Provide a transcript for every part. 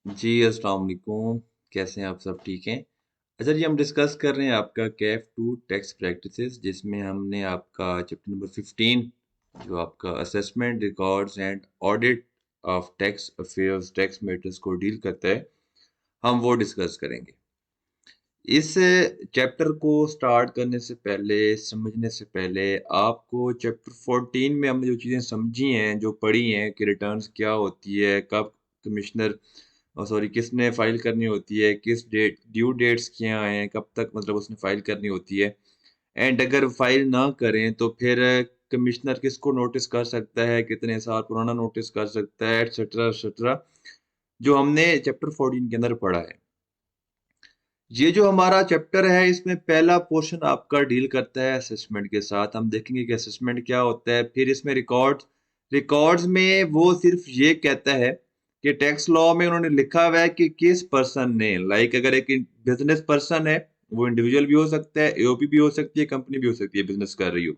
जी, अस्सलाम वालेकुम। कैसे हैं आप सब ठीक हैं? अच्छा जी, हम डिस्कस कर रहे हैं आपका कैफ टू टैक्स प्रैक्टिसेस जिसमें हमने आपका चैप्टर नंबर 15 जो आपका assessment, records and audit of tax affairs, tax matters को डील करता है, हम वो डिस्कस करेंगे। इस चैप्टर को स्टार्ट करने से पहले, समझने से पहले आपको चैप्टर 14 में हमने जो चीज़ें समझी हैं, जो पढ़ी हैं कि रिटर्न्स क्या होती है, कब कमिश्नर सॉरी किसने फाइल करनी होती है, किस डेट ड्यू डेट्स क्या हैं, कब तक मतलब उसने फाइल करनी होती है एंड अगर फाइल ना करें तो फिर कमिश्नर किसको नोटिस कर सकता है, कितने साल पुराना नोटिस कर सकता है, एटसेट्रा एटसेट्रा, जो हमने चैप्टर 14 के अंदर पढ़ा है। ये जो हमारा चैप्टर है इसमें पहला पोर्शन आपका डील करता है असेसमेंट के साथ। हम देखेंगे कि असेसमेंट क्या होता है। फिर इसमें रिकॉर्ड्स में वो सिर्फ ये कहता है कि टैक्स लॉ में उन्होंने लिखा हुआ है कि किस पर्सन ने, लाइक अगर एक बिजनेस पर्सन है, वो इंडिविजुअल भी हो सकता है, एओपी भी हो सकती है, कंपनी भी हो सकती है, बिजनेस कर रही हो।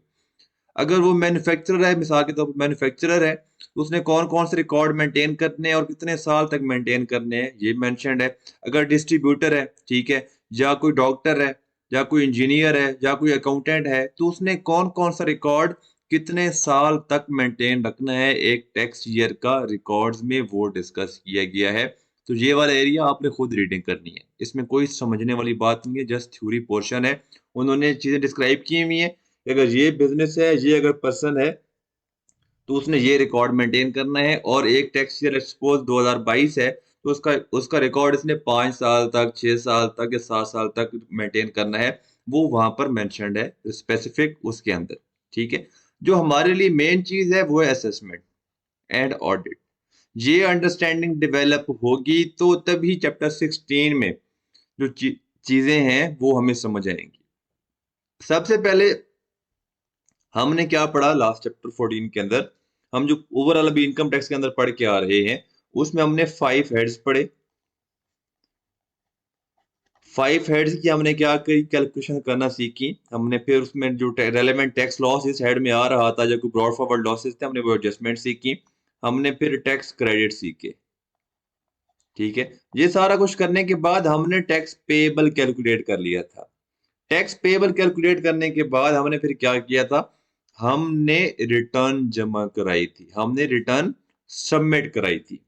अगर वो मैन्युफैक्चरर है, मिसाल के तौर पर मैन्युफैक्चरर है, तो उसने कौन-कौन से रिकॉर्ड मेंटेन करने हैं और कितने साल तक मेंटेन करने हैं, ये मेंशन्ड है। अगर डिस्ट्रीब्यूटर है, ठीक है, या कोई डॉक्टर है, या कोई इंजीनियर है, या कोई अकाउंटेंट है, तो उसने कौन-कौन सा रिकॉर्ड कितने साल तक मेंटेन रखना है एक टैक्स ईयर का रिकॉर्ड्स में, वो डिस्कस किया गया है। तो ये वाला एरिया आपने खुद रीडिंग करनी है। इसमें कोई समझने वाली बात नहीं है, जस्ट थ्योरी पोर्शन है। उन्होंने चीज़ें डिस्क्राइब की हुई हैं। अगर ये बिज़नेस है, ये अगर पर्सन है, तो उसने ये रिकॉर्ड मेंटेन करना है और एक टैक्स ईयर सपोज़ 2022 है, तो उसका उसका रिकॉर्ड इसने 5 साल तक, 6 साल तक या 7 साल तक मेंटेन करना है। वो वहाँ पर मेंशन्ड है स्पेसिफिक उसके अंदर, ठीक है? जो हमारे लिए मेन चीज़ है, वो है असेसमेंट एंड ऑडिट। ये अंडरस्टैंडिंग डेवलप होगी तो तभी चैप्टर 16 में जो चीज़ें हैं, वो हमें समझ आएँगी। सबसे पहले हमने क्या पढ़ा लास्ट चैप्टर 14 के अंदर, हम जो ओवरऑल अभी इनकम टैक्स के अंदर पढ़ के आ रहे हैं, उसमें हमने 5 हेड्स पढ़े। 5 हेड्स की हमने क्या करी, कैलकुलेशन करना सीखी। हमने फिर उसमें जो रेलेवेंट टैक्स लॉस इस हेड में आ रहा था, जो कि ब्रॉड फॉरवर्ड लॉसेस थे, हमने वो एडजस्टमेंट सीखी। हमने फिर टैक्स क्रेडिट सीखे, ठीक है? ये सारा कुछ करने के बाद हमने टैक्स पेएबल कैलकुलेट कर लिया था। टैक्स पेएबल कैलकुलेट करने के बाद हमने फिर क्या किया था, हमने रिटर्न जमा कराई थी, हमने रिटर्न सबमिट कराई थी।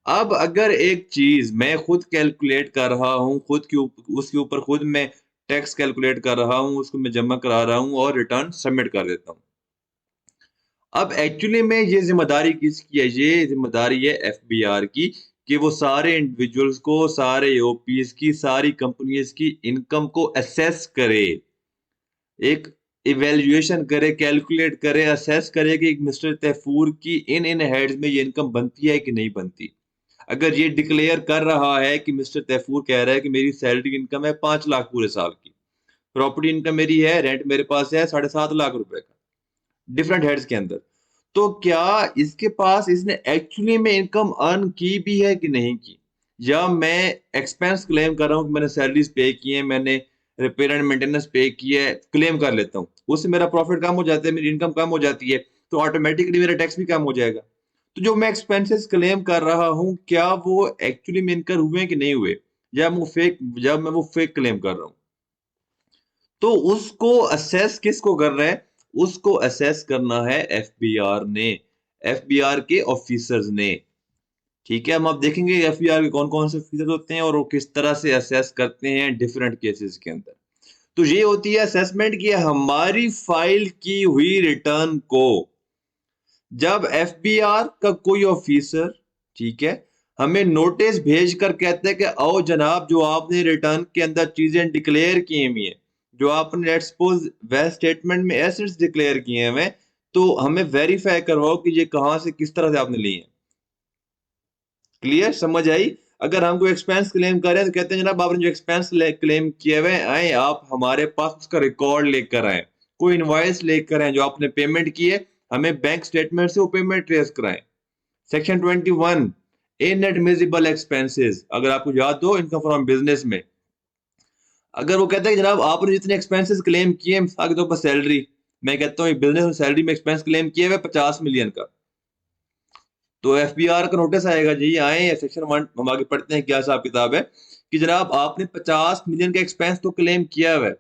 अब अगर एक चीज मैं खुद कैलकुलेट कर रहा हूं, खुद के उसके ऊपर खुद मैं टैक्स कैलकुलेट कर रहा हूं, उसको मैं जमा करा रहा हूं और रिटर्न सबमिट कर देता हूं। अब एक्चुअली में ये जिम्मेदारी किसकी है? ये जिम्मेदारी है एफबीआर की, कि वो सारे इंडिविजुअल्स को, सारे ओपीएस की, सारी कंपनीज की इनकम को असेस करे, एक इवैल्यूएशन करे, कैलकुलेट करे, असेस करे कि मिस्टर तैफूर की इन हेड्स में ये इनकम बनती है कि नहीं बनती। अगर ये डिक्लेयर कर रहा है कि मिस्टर तैफूर कह रहा है कि मेरी सैलरी इनकम है 5 लाख पूरे साल की, प्रॉपर्टी इनकम मेरी है, रेंट मेरे पास है 7.5 लाख रुपए का, डिफरेंट हेड्स के अंदर, तो क्या इसके पास इसने एक्चुअली में इनकम अर्न की भी है कि नहीं की? या मैं एक्सपेंस क्लेम कर रहा हूँ कि मैंने सैलरीज पे की है, मैंने रिपेयर एंड मेंटेनेंस पे की है, क्लेम कर लेता हूँ, उससे मेरा प्रॉफिट कम हो जाता है, मेरी इनकम कम हो जाती है, तो ऑटोमेटिकली मेरा टैक्स भी कम हो जाएगा। तो जो मैं एक्सपेंसेस क्लेम कर रहा हूँ, क्या वो एक्चुअली में इनकर हुए कि नहीं हुए, या मैं वो फेक क्लेम कर रहा हूँ? तो उसको असेस किसको कर रहा है? उसको असेस करना है एफबीआर ने, एफबीआर के ऑफिसर्स ने। ठीक है, हम अब देखेंगे एफबीआर के कौन-कौन से ऑफिसर्स होते हैं और वो किस तरह से असेस करते हैं डिफरेंट केसेस के अंदर। तो ये होती है असेसमेंट कि हमारी फाइल की हुई रिटर्न को जब एफबीआर का कोई ऑफिसर, ठीक है, हमें नोटिस भेजकर कहते हैं कि आओ जनाब, जो आपने रिटर्न के अंदर चीजें डिक्लेयर की हुई हैं, जो आपने लेट्स सपोज वह स्टेटमेंट में एसेट्स डिक्लेयर किए हुए हैं, तो हमें वेरीफाई करवाओ कि ये कहां से, किस तरह से आपने लिए हैं। क्लियर, समझ आई? अगर हम कोई एक्सपेंस क्लेम कर रहे हैं तो कहते हैं जनाब आपने जो एक्सपेंस क्लेम किए हुए हैं, आए आप हमारे पास उसका रिकॉर्ड लेकर आए, कोई इनवॉइस लेकर आए जो आपने पेमेंट की है, हमें बैंक स्टेटमेंट से वो पेमेंट ट्रेस कराएं। सेक्शन 21 इनएडमिसिबल एक्सपेंसेस, अगर आपको याद हो इनकम फ्रॉम बिजनेस में, अगर वो कहता है कि जनाब आपने जितने एक्सपेंसेस क्लेम किए, मिसाल के तौर पर सैलरी, मैं कहता हूँ बिजनेस में सैलरी में एक्सपेंस क्लेम किए हुए 50 मिलियन का, तो एफबीआर का नोटिस आएगा जी, आए सेक्शन 1 हम आगे पढ़ते हैं क्या हिसाब किताब है कि जनाब आपने 50 मिलियन का एक्सपेंस तो क्लेम किया हुआ है,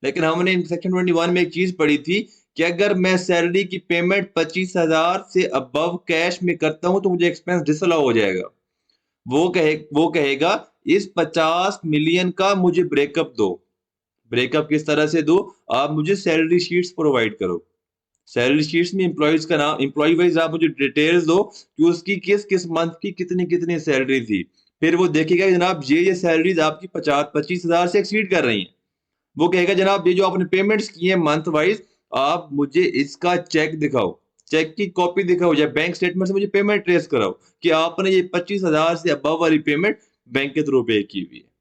लेकिन हमने सेक्शन 21 में एक चीज पढ़ी थी कि अगर मैं सैलरी की पेमेंट 25,000 से अबव कैश में करता हूं तो मुझे एक्सपेंस डिसअलाउ हो जाएगा। वो कहेगा इस 50 मिलियन का मुझे ब्रेकअप दो। ब्रेकअप किस तरह से दो? आप मुझे सैलरी शीट्स प्रोवाइड करो। सैलरी शीट्स में एम्प्लॉइज का नाम, एम्प्लॉय वाइज आप मुझे डिटेल्स दो कि उसकी किस किस मंथ की कितनी कितनी सैलरी थी। फिर वो देखेगा कि जनाब ये सैलरीज आपकी 25,000 से एक्सीड कर रही हैं। वो कहेगा जनाब ये जो आपने पेमेंट्स की हैं मंथ वाइज, आप मुझे इसका चेक दिखाओ, चेक की कॉपी दिखाओ या बैंक स्टेटमेंट से मुझे पेमेंट ट्रेस कराओ कि आपने ये 25,000 से अबव वाली पेमेंट बैंक के थ्रू पे की हुई है।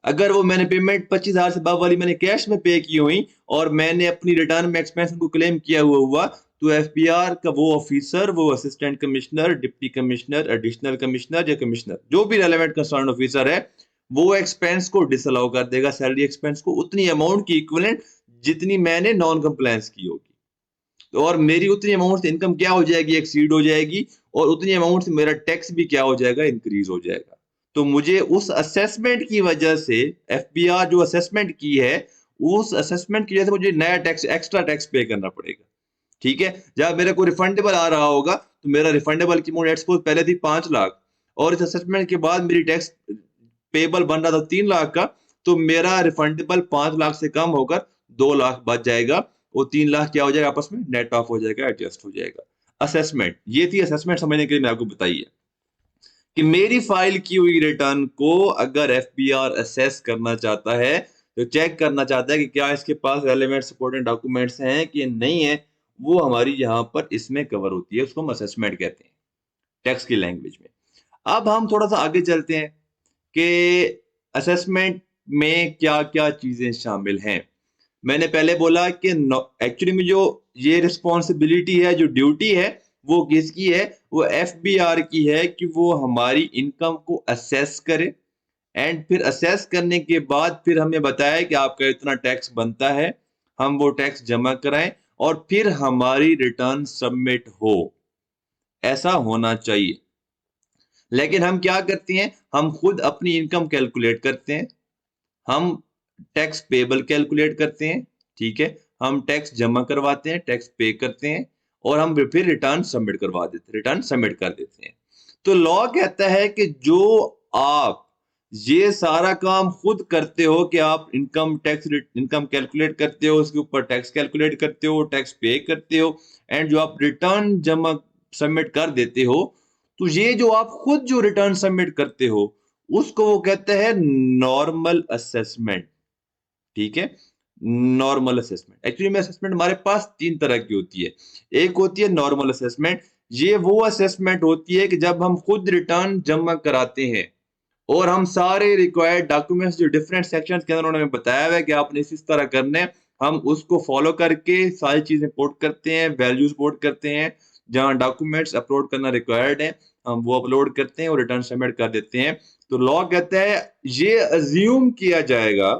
अगर वो मैंने पेमेंट 25,000 से अबव वाली मैंने कैश में पे की हुई और मैंने अपनी रिटर्न में एक्सपेंस को क्लेम किया हुआ तो एफबीआर का वो ऑफिसर, वो assistant commissioner, deputy commissioner, additional commissioner या कमिश्नर, जो भी रेलेवेंट कंसर्न ऑफिसर है, वो एक्सपेंस को डिसअलाउ कर देगा, सैलरी एक्सपेंस को उतनी अमाउंट की इक्विवेलेंट जितनी मैंने नॉन कंप्लायंस की होगी। तो और मेरी उतनी अमाउंट से इनकम क्या हो जाएगी? एक्सीड हो जाएगी, और उतनी अमाउंट से मेरा टैक्स भी क्या हो जाएगा? इंक्रीज हो जाएगा। तो मुझे उस असेसमेंट की वजह से, एफबीआर जो असेसमेंट की है, उस असेसमेंट की वजह से मुझे नया टैक्स, एक्स्ट्रा टैक्स पे करना पड़ेगा। ठीक है? जब मेरे को रिफंडेबल आ रहा होगा तो मेरा रिफंडेबल की अमाउंट लेट्स सपोज पहले थी 5 लाख और इस असेसमेंट के बाद मेरी टैक्स पेबल बन रहा था 3 लाख का, तो मेरा रिफंडेबल 5 लाख से कम होकर 2 लाख बच जाएगा। वो 3 लाख क्या हो जाएगा? आपस में नेट ऑफ हो जाएगा, एडजस्ट हो जाएगा। असेसमेंट, ये थी असेसमेंट समझने के लिए मैं आपको बताई है कि मेरी फाइल की हुई रिटर्न को अगर एफबीआर असेस करना चाहता है, तो चेक करना चाहता है कि क्या इसके पास रेलेवेंट सपोर्टिंग डॉक्यूमेंट्स हैं कि नहीं है, वो हमारी यहाँ पर इसमें कवर होती है, उसको हम असेसमेंट कहते हैं टैक्स की लैंग्वेज में। अब हम थोड़ा सा आगे चलते हैं कि असेसमेंट में क्या-क्या चीजें शामिल हैं। मैंने पहले बोला कि एक्चुअली में जो ये रिस्पॉन्सिबिलिटी है, जो ड्यूटी है, वो किसकी है? वो एफबीआर की है कि वो हमारी इनकम को असेस करे एंड फिर असेस करने के बाद फिर हमें बताए कि आपका इतना टैक्स बनता है, हम वो टैक्स जमा कराएं और फिर हमारी रिटर्न सबमिट हो। ऐसा होना चाहिए। लेकिन हम क्या करते हैं? हम खुद अपनी इनकम कैलकुलेट करते हैं, हम टैक्स पेबल कैलकुलेट करते हैं, ठीक है? हम टैक्स जमा करवाते हैं, टैक्स पे करते हैं और हम फिर रिटर्न सबमिट करवा देते हैं, रिटर्न सबमिट कर देते हैं। तो लॉ कहता है कि जो आप ये सारा काम खुद करते हो कि आप इनकम कैलकुलेट करते हो, उसके ऊपर टैक्स कैलकुलेट करते हो, टैक्स पे करते हो एंड जो आप रिटर्न जमा सबमिट कर देते हो, तो ये जो आप खुद जो रिटर्न सबमिट करते हो, उसको वो कहते हैं नॉर्मल असेसमेंट। ठीक है? नॉर्मल असेसमेंट, एक्चुअली में असेसमेंट हमारे पास 3 तरह की होती है। एक होती है नॉर्मल असेसमेंट, ये वो असेसमेंट होती है कि जब हम खुद रिटर्न जमा कराते हैं और हम सारे रिक्वायर्ड डॉक्यूमेंट्स जो डिफरेंट सेक्शंस के अंदर उन्होंने बताया हुआ है कि आपने इस तरह करने हैं, हम उसको फॉलो करके सारी चीजें पोर्ट करते हैं, वैल्यूज पोर्ट करते हैं, जहां डॉक्यूमेंट्स अपलोड करना रिक्वायर्ड है हम वो अपलोड करते हैं और रिटर्न सबमिट कर देते हैं। तो लॉ कहता है ये अज्यूम किया जाएगा,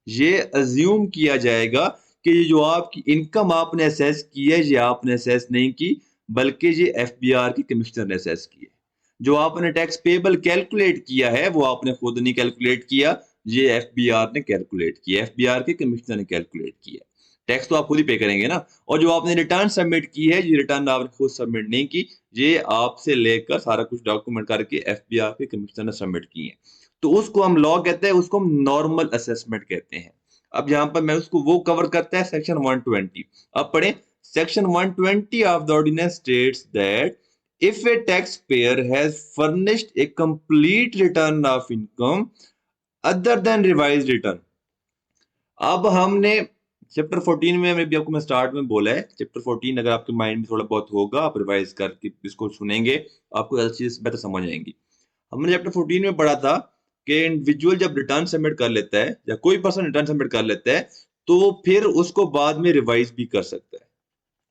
ये अज्यूम किया जाएगा कि ये जो आपकी इनकम आपने असेस की है, ये आपने असेस नहीं की, बल्कि ये एफबीआर के कमिश्नर ने असेस की है। जो आपने टैक्स पेबल कैलकुलेट किया है, वो आपने खुद नहीं कैलकुलेट किया, ये एफबीआर ने कैलकुलेट किया, एफबीआर के कमिश्नर ने कैलकुलेट किया। टैक्स तो आप खुद ही पे करेंगे ना। और जो आपने रिटर्न सबमिट की है, ये रिटर्न आपने खुद सबमिट नहीं की, ये आपसे लेकर सारा कुछ डॉक्यूमेंट करके एफबीआर के कमिश्नर ने सबमिट की है। तो उसको हम लॉ कहते हैं, उसको हम नॉर्मल असेसमेंट कहते हैं। अब यहाँ पर मैं उसको वो कवर करता है सेक्शन 120। अब पढ़ें, section 120 of the ordinance states that if a taxpayer has furnished a complete return of income other than revised return। अब हमने चैप्टर 14 में भी आपको मैं स्टार्ट में बोला है, चैप्टर 14 अगर आपके माइंड में थोड़ा बहुत होगा, आप रिवाइज करके इसको सुनेंगे, आपको हर चीज बेहतर समझ आएंगी। हमने चैप्टर 14 में पढ़ा था कि इंडिविजुअल जब रिटर्न सबमिट कर लेता है या कोई पर्सन रिटर्न सबमिट कर लेता है, तो फिर उसको बाद में रिवाइज भी कर सकता है,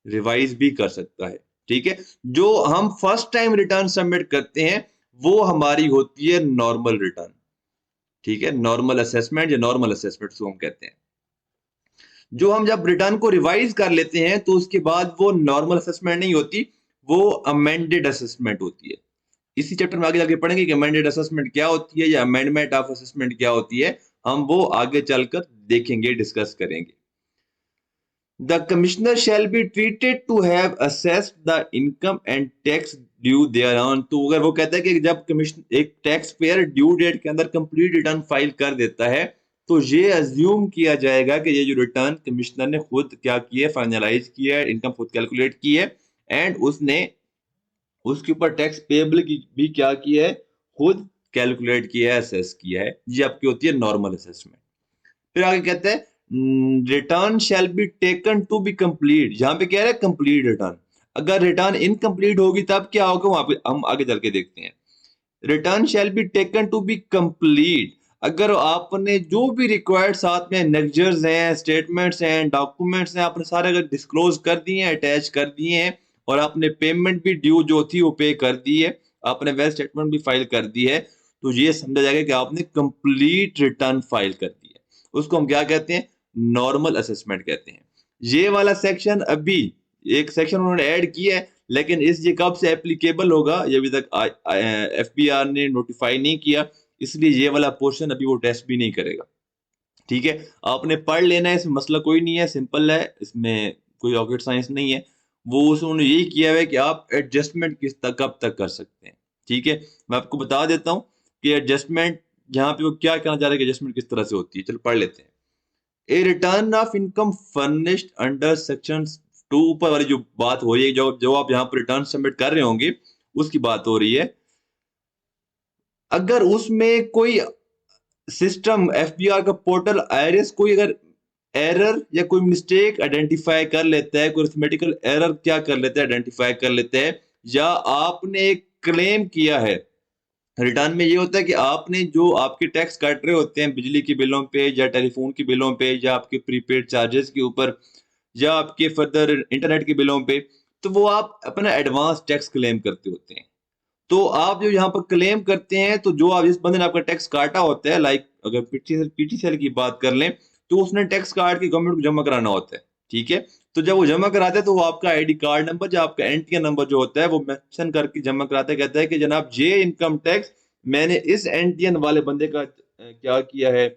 रिवाइज भी कर सकता है। ठीक है? जो हम फर्स्ट टाइम रिटर्न सबमिट करते हैं, वो हमारी होती है नॉर्मल रिटर्न। ठीक है? नॉर्मल असेसमेंट या नॉर्मल असेसमेंट उसको हम कहते हैं। जो हम जब रिटर्न को रिवाइज कर लेते हैं, तो उसके बाद वो नॉर्मल असेसमेंट नहीं होती, वो अमेंडेड असेसमेंट होती है। इसी चैप्टर में आगे जाके पढ़ेंगे कि अमेंडेड असेसमेंट क्या होती है या अमेंडमेंट ऑफ असेसमेंट क्या होती है। हम वो आगे चलकर देखेंगे, डिस्कस करेंगे। The commissioner shall be treated to have assessed the income and tax due thereon। तो अगर वो कहता है कि जब कमीशन एक टैक्स पेयर ड्यू डेट के अंदर कंप्लीट रिटर्न फाइल कर देता है, तो ये अज्यूम किया जाएगा कि ये जो रिटर्न कमिश्नर ने खुद क्या किया है, फाइनलाइज किया है, इनकम खुद कैलकुलेट की है, एंड उसने उसके ऊपर टैक्स पेएबल की भी क्या किया है, खुद कैलकुलेट किया है, असेस किया है। ये आपकी होती है नॉर्मल असेसमेंट। फिर आगे कहते हैं return shall be taken to be complete. यहाँ पे कह रहे हैं कंप्लीट रिटर्न। अगर रिटर्न इनकम्प्लीट होगी तब क्या होगा, वहां पे हम आगे चल के देखते हैं। Return shall be taken to be complete. अगर आपने जो भी रिक्वायर्ड साथ में नेक्चर्स हैं, स्टेटमेंट्स हैं, डॉक्यूमेंट्स हैं, आपने सारे अगर डिस्क्लोज कर दिए हैं, अटैच कर दिए हैं, और आपने पेमेंट भी ड्यू जो थी वो पे कर दी है, आपने वेल स्टेटमेंट भी फाइल कर दी है, तो ये समझा जाएगा कि आपने कंप्लीट रिटर्न फाइल कर दी है। उसको हम क्या कहते हैं, नॉर्मल असेसमेंट कहते हैं। ये वाला सेक्शन अभी एक सेक्शन उन्होंने ऐड किया है, लेकिन इस ये कब से एप्लीकेबल होगा ये अभी तक एफबीआर ने नोटिफाई नहीं किया, इसलिए ये वाला पोर्शन अभी वो टेस्ट भी नहीं करेगा। ठीक है, आपने पढ़ लेना है, इसमें मसला कोई नहीं है, सिंपल है, इसमें कोई रॉकेट साइंस नहीं है। वो उन्होंने यही किया है कि आप एडजस्टमेंट किस तक कब तक कर सकते हैं। ठीक है, मैं आपको बता देता हूँ कि एडजस्टमेंट यहाँ पे वो क्या कहना चाह रहे हैं कि एडजस्टमेंट किस तरह से होती है। चलो पढ़ लेते हैं। A return of income furnished under section 2, ऊपर वाली जो बात हो रही है, जो जो आप यहाँ पर रिटर्न सबमिट कर रहे होंगे उसकी बात हो रही है। अगर उसमें कोई सिस्टम एफबीआर का पोर्टल आईआरएस कोई अगर एरर या कोई मिस्टेक आइडेंटिफाई कर लेता है, कोई अरिथमेटिकल एरर क्या कर लेता है, आइडेंटिफाई कर लेता है, या आपने एक क्लेम किया है। रिटर्न में ये होता है कि आपने जो आपके टैक्स काट रहे होते हैं बिजली के बिलों पे या टेलीफोन के बिलों पे या आपके प्रीपेड चार्जेस के ऊपर या आपके फर्दर इंटरनेट के बिलों पे, तो वो आप अपना एडवांस टैक्स क्लेम करते होते हैं। तो आप जो यहाँ पर क्लेम करते हैं, तो जो आप जिस बंदे ने आपका टैक्स काटा होता है, लाइक अगर पीटीसीएल की बात कर लें, तो उसने टैक्स काट के गवर्नमेंट को जमा कराना होता है। ठीक है, तो जब वो जमा कराता है तो वो आपका आईडी कार्ड नंबर या आपका एनटीएन नंबर जो होता है वो मेंशन करके जमा कराता है, कहता है कि जनाब ये इनकम टैक्स मैंने इस एनटीएन वाले बंदे का क्या किया है,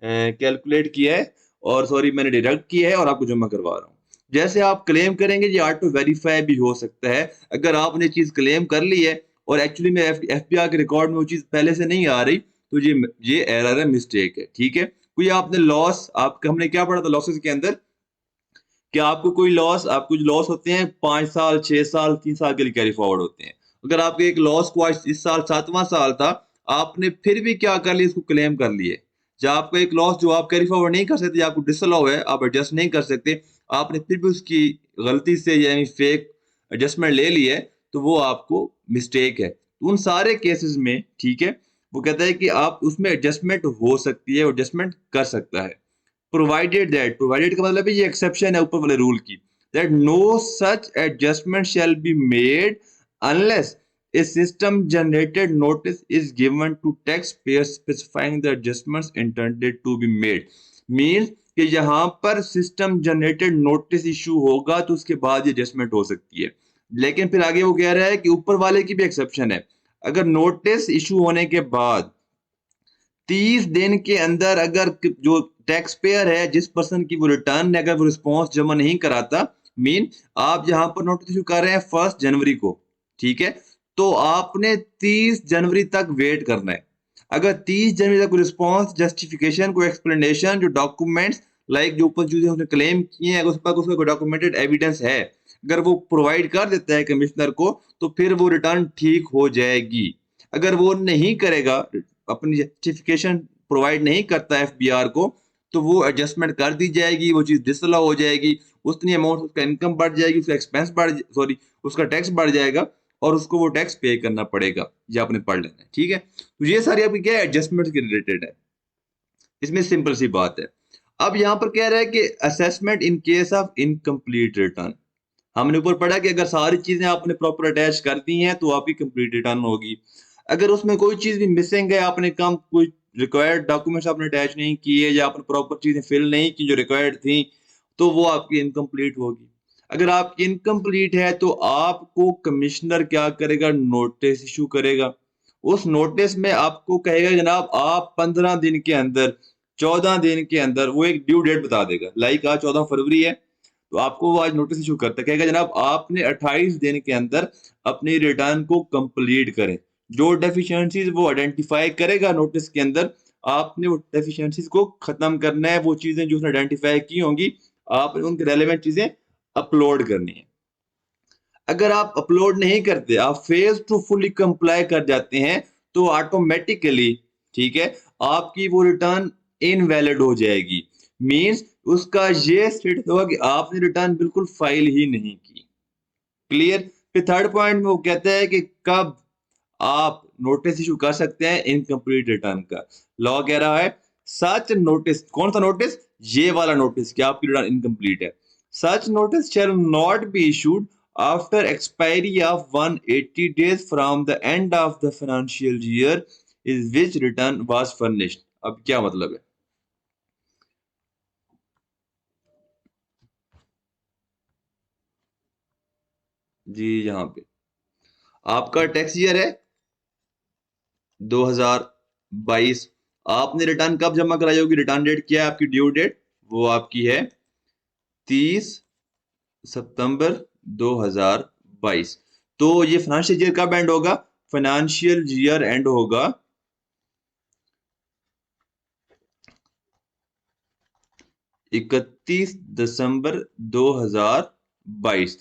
कैलकुलेट किया है, और सॉरी मैंने डिडक्ट किया है और आपको जमा करवा रहा हूँ। जैसे आप क्लेम करेंगे ये ऑटो वेरीफाई भी हो सकता है। अगर आपने चीज क्लेम कर ली है और एक्चुअली में एफबीआर के रिकॉर्ड में वो चीज पहले से नहीं आ रही, तो ये एरर है, मिस्टेक है। ठीक है, कोई आपने लॉस, आपका हमने क्या पढ़ा था लॉसेस के अंदर, कि आपको कोई लॉस, आपको जो लॉस होते हैं 5 साल 6 साल 3 साल के लिए कैरी फॉरवर्ड होते हैं। अगर आपके एक लॉस को आज इस साल 7वां साल था, आपने फिर भी क्या कर लिया, इसको क्लेम कर लिए। जब आपका एक लॉस जो आप कैरी फॉरवर्ड नहीं कर सकते, आपको डिसअलाउ है, आप एडजस्ट नहीं कर सकते, आपने फिर भी उसकी गलती से यानी फेक एडजस्टमेंट ले ली है, तो वो आपको मिस्टेक है। तो उन सारे केसेस में, ठीक है, वो कहता है कि आप उसमें एडजस्टमेंट हो सकती है, एडजस्टमेंट कर सकता है, प्रोवाइडेड दैट, प्रोवाइडेड का मतलब है ये एक्सेप्शन है ऊपर वाले रूल की, that no such adjustment shall be made unless a system generated notice is given to taxpayer specifying the adjustments intended to be made। Means कि यहाँ पर सिस्टम जनरेटेड नोटिस इशू होगा तो उसके बाद ये एडजस्टमेंट हो सकती है। लेकिन फिर आगे वो कह रहा है कि ऊपर वाले की भी एक्सेप्शन है। अगर नोटिस इशू होने के बाद 30 दिन के अंदर अगर जो टैक्स पेयर है, जिस पर्सन की वो रिटर्न है, अगर वो रिस्पॉन्स जमा नहीं कराता, मीन आप जहां पर नोटिस इशू कर रहे हैं 1 जनवरी को, ठीक है, तो आपने 30 जनवरी तक वेट करना है। अगर 30 जनवरी तक रिस्पॉन्स, जस्टिफिकेशन, कोई एक्सप्लेनेशन, जो डॉक्यूमेंट्स लाइक जो ऊपर जो उसने क्लेम किए हैं, उस पर उसका कोई डॉक्यूमेंटेड एविडेंस है, अगर वो प्रोवाइड कर देता है कमिश्नर को, तो फिर वो रिटर्न ठीक हो जाएगी। अगर वो नहीं करेगा, अपनी जस्टिफिकेशन प्रोवाइड नहीं करता एफबीआर को, तो वो एडजस्टमेंट कर दी जाएगी, वो चीज डिसअलाउ हो जाएगी, उतनी अमाउंट उसका इनकम बढ़ जाएगी, उसका एक्सपेंस बढ़, सॉरी उसका टैक्स बढ़ जाएगा, और उसको वो टैक्स पे करना पड़ेगा। ये आपने पढ़ लेना है। ठीक है, तो ये सारी आपकी क्या है, एडजस्टमेंट के रिलेटेड है। इसमें सिंपल सी बात है। अब यहाँ पर कह रहा है कि assessment in case of incomplete return. हमने ऊपर पढ़ा कि अगर सारी चीजें आपने प्रॉपर अटैच कर दी हैं तो आपकी कंप्लीट रिटर्न होगी। अगर उसमें कोई चीज भी मिसिंग है, आपने कम कोई रिक्वायर्ड डॉक्यूमेंट्स आपने अटैच नहीं किए या आपने प्रॉपर चीजें फिल नहीं की जो रिक्वायर्ड थी, तो वो आपकी इनकम्प्लीट होगी। अगर आपकी इनकम्प्लीट है तो आपको कमिश्नर क्या करेगा, नोटिस इशू करेगा। उस नोटिस में आपको कहेगा जनाब आप 15 दिन के अंदर, 14 दिन के अंदर, वो एक ड्यू डेट बता देगा। लाइक आज 14 फरवरी है, तो आपको वो आज नोटिस इशू करता है, कहेगा जनाब आपने 28 दिन के अंदर अपनी रिटर्न को कंप्लीट करें। जो डेफिशिएंसीज वो आइडेंटिफाई करेगा नोटिस के अंदर, आपने वो डेफिशिएंसीज को खत्म करना है। वो चीजें जो उसने आइडेंटिफाई की होंगी, आपने उनकी रेलेवेंट चीजें अपलोड करनी है। अगर आप अपलोड नहीं करते, आप फेज टू फुली कंप्लाई कर जाते हैं, तो ऑटोमेटिकली, ठीक है, आपकी वो रिटर्न इनवैलिड हो जाएगी। मींस उसका ये स्टेट होगा कि आपने रिटर्न बिल्कुल फाइल ही नहीं की। क्लियर। फिर थर्ड पॉइंट में वो कहता है कि कब आप नोटिस इशू कर सकते हैं इनकम्प्लीट रिटर्न का। लॉ कह रहा है सच नोटिस, कौन सा नोटिस, ये वाला नोटिस कि आपकी रिटर्न इनकम्प्लीट है। Such notice shall not be issued after expiry of 180 days from the end of the financial year is which return was furnished. अब क्या मतलब है जी, यहाँ पे आपका टैक्स ईयर है 2022। आपने रिटर्न कब जमा कराई होगी, रिटर्न डेट क्या है आपकी, ड्यू डेट, वो आपकी है 30 सितंबर 2022। तो ये फाइनेंशियल ईयर कब एंड होगा, फाइनेंशियल ईयर एंड होगा 31 दिसंबर 2022।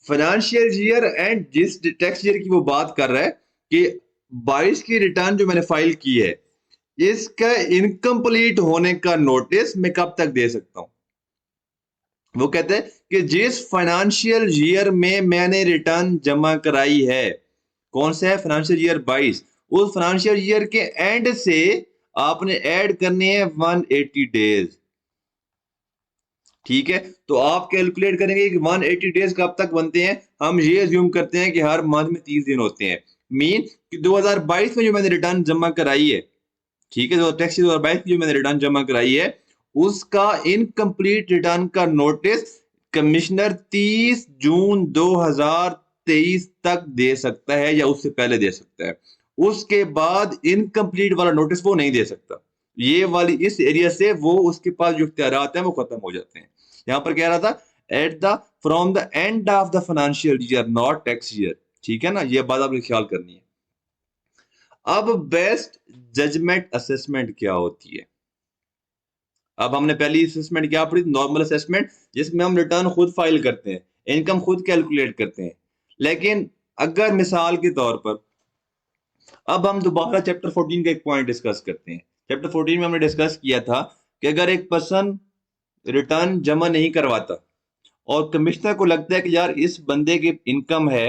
फाइनेंशियल ईयर एंड जिस टैक्स ईयर की वो बात कर रहा है कि 22 की रिटर्न जो मैंने फाइल की है, इसका इनकम्प्लीट होने का नोटिस मैं कब तक दे सकता हूं। वो कहते हैं कि जिस फाइनेंशियल ईयर में मैंने रिटर्न जमा कराई है, कौन सा है, फाइनेंशियल ईयर 22, उस फाइनेंशियल ईयर के एंड से आपने ऐड करने हैं 180 डेज। ठीक है, तो आप कैलकुलेट करेंगे कि 180 डेज कब तक बनते हैं। हम ये अज्यूम करते हैं कि हर मंथ में 30 दिन होते हैं। मीन कि 2022 में जो मैंने रिटर्न जमा कराई है, ठीक है, जो टैक्स 2022 की जो मैंने रिटर्न जमा कराई है, उसका इनकम्प्लीट रिटर्न का नोटिस कमिश्नर 30 जून 2023 तक दे सकता है या उससे पहले दे सकता है। उसके बाद इनकम्प्लीट वाला नोटिस वो नहीं दे सकता। ये वाली इस एरिया से वो उसके पास जो इख्तियारात हैं वो खत्म हो जाते हैं। यहां पर कह रहा था at the from the end of the financial year, not tax year. ठीक है ना, ये बात आपने ख्याल करनी है। अब बेस्ट जजमेंट असेसमेंट क्या होती है। अब हमने पहली असेसमेंट क्या पढ़ी, नॉर्मल असेसमेंट, जिसमें हम रिटर्न खुद फाइल करते हैं, इनकम खुद कैलकुलेट करते हैं। लेकिन अगर मिसाल के तौर पर अब हम दोबारा चैप्टर 14 का एक पॉइंट डिस्कस करते हैं। चैप्टर 14 में हमने डिस्कस किया था कि अगर एक पर्सन रिटर्न जमा नहीं करवाता और कमिश्नर को लगता है कि यार इस बंदे की इनकम है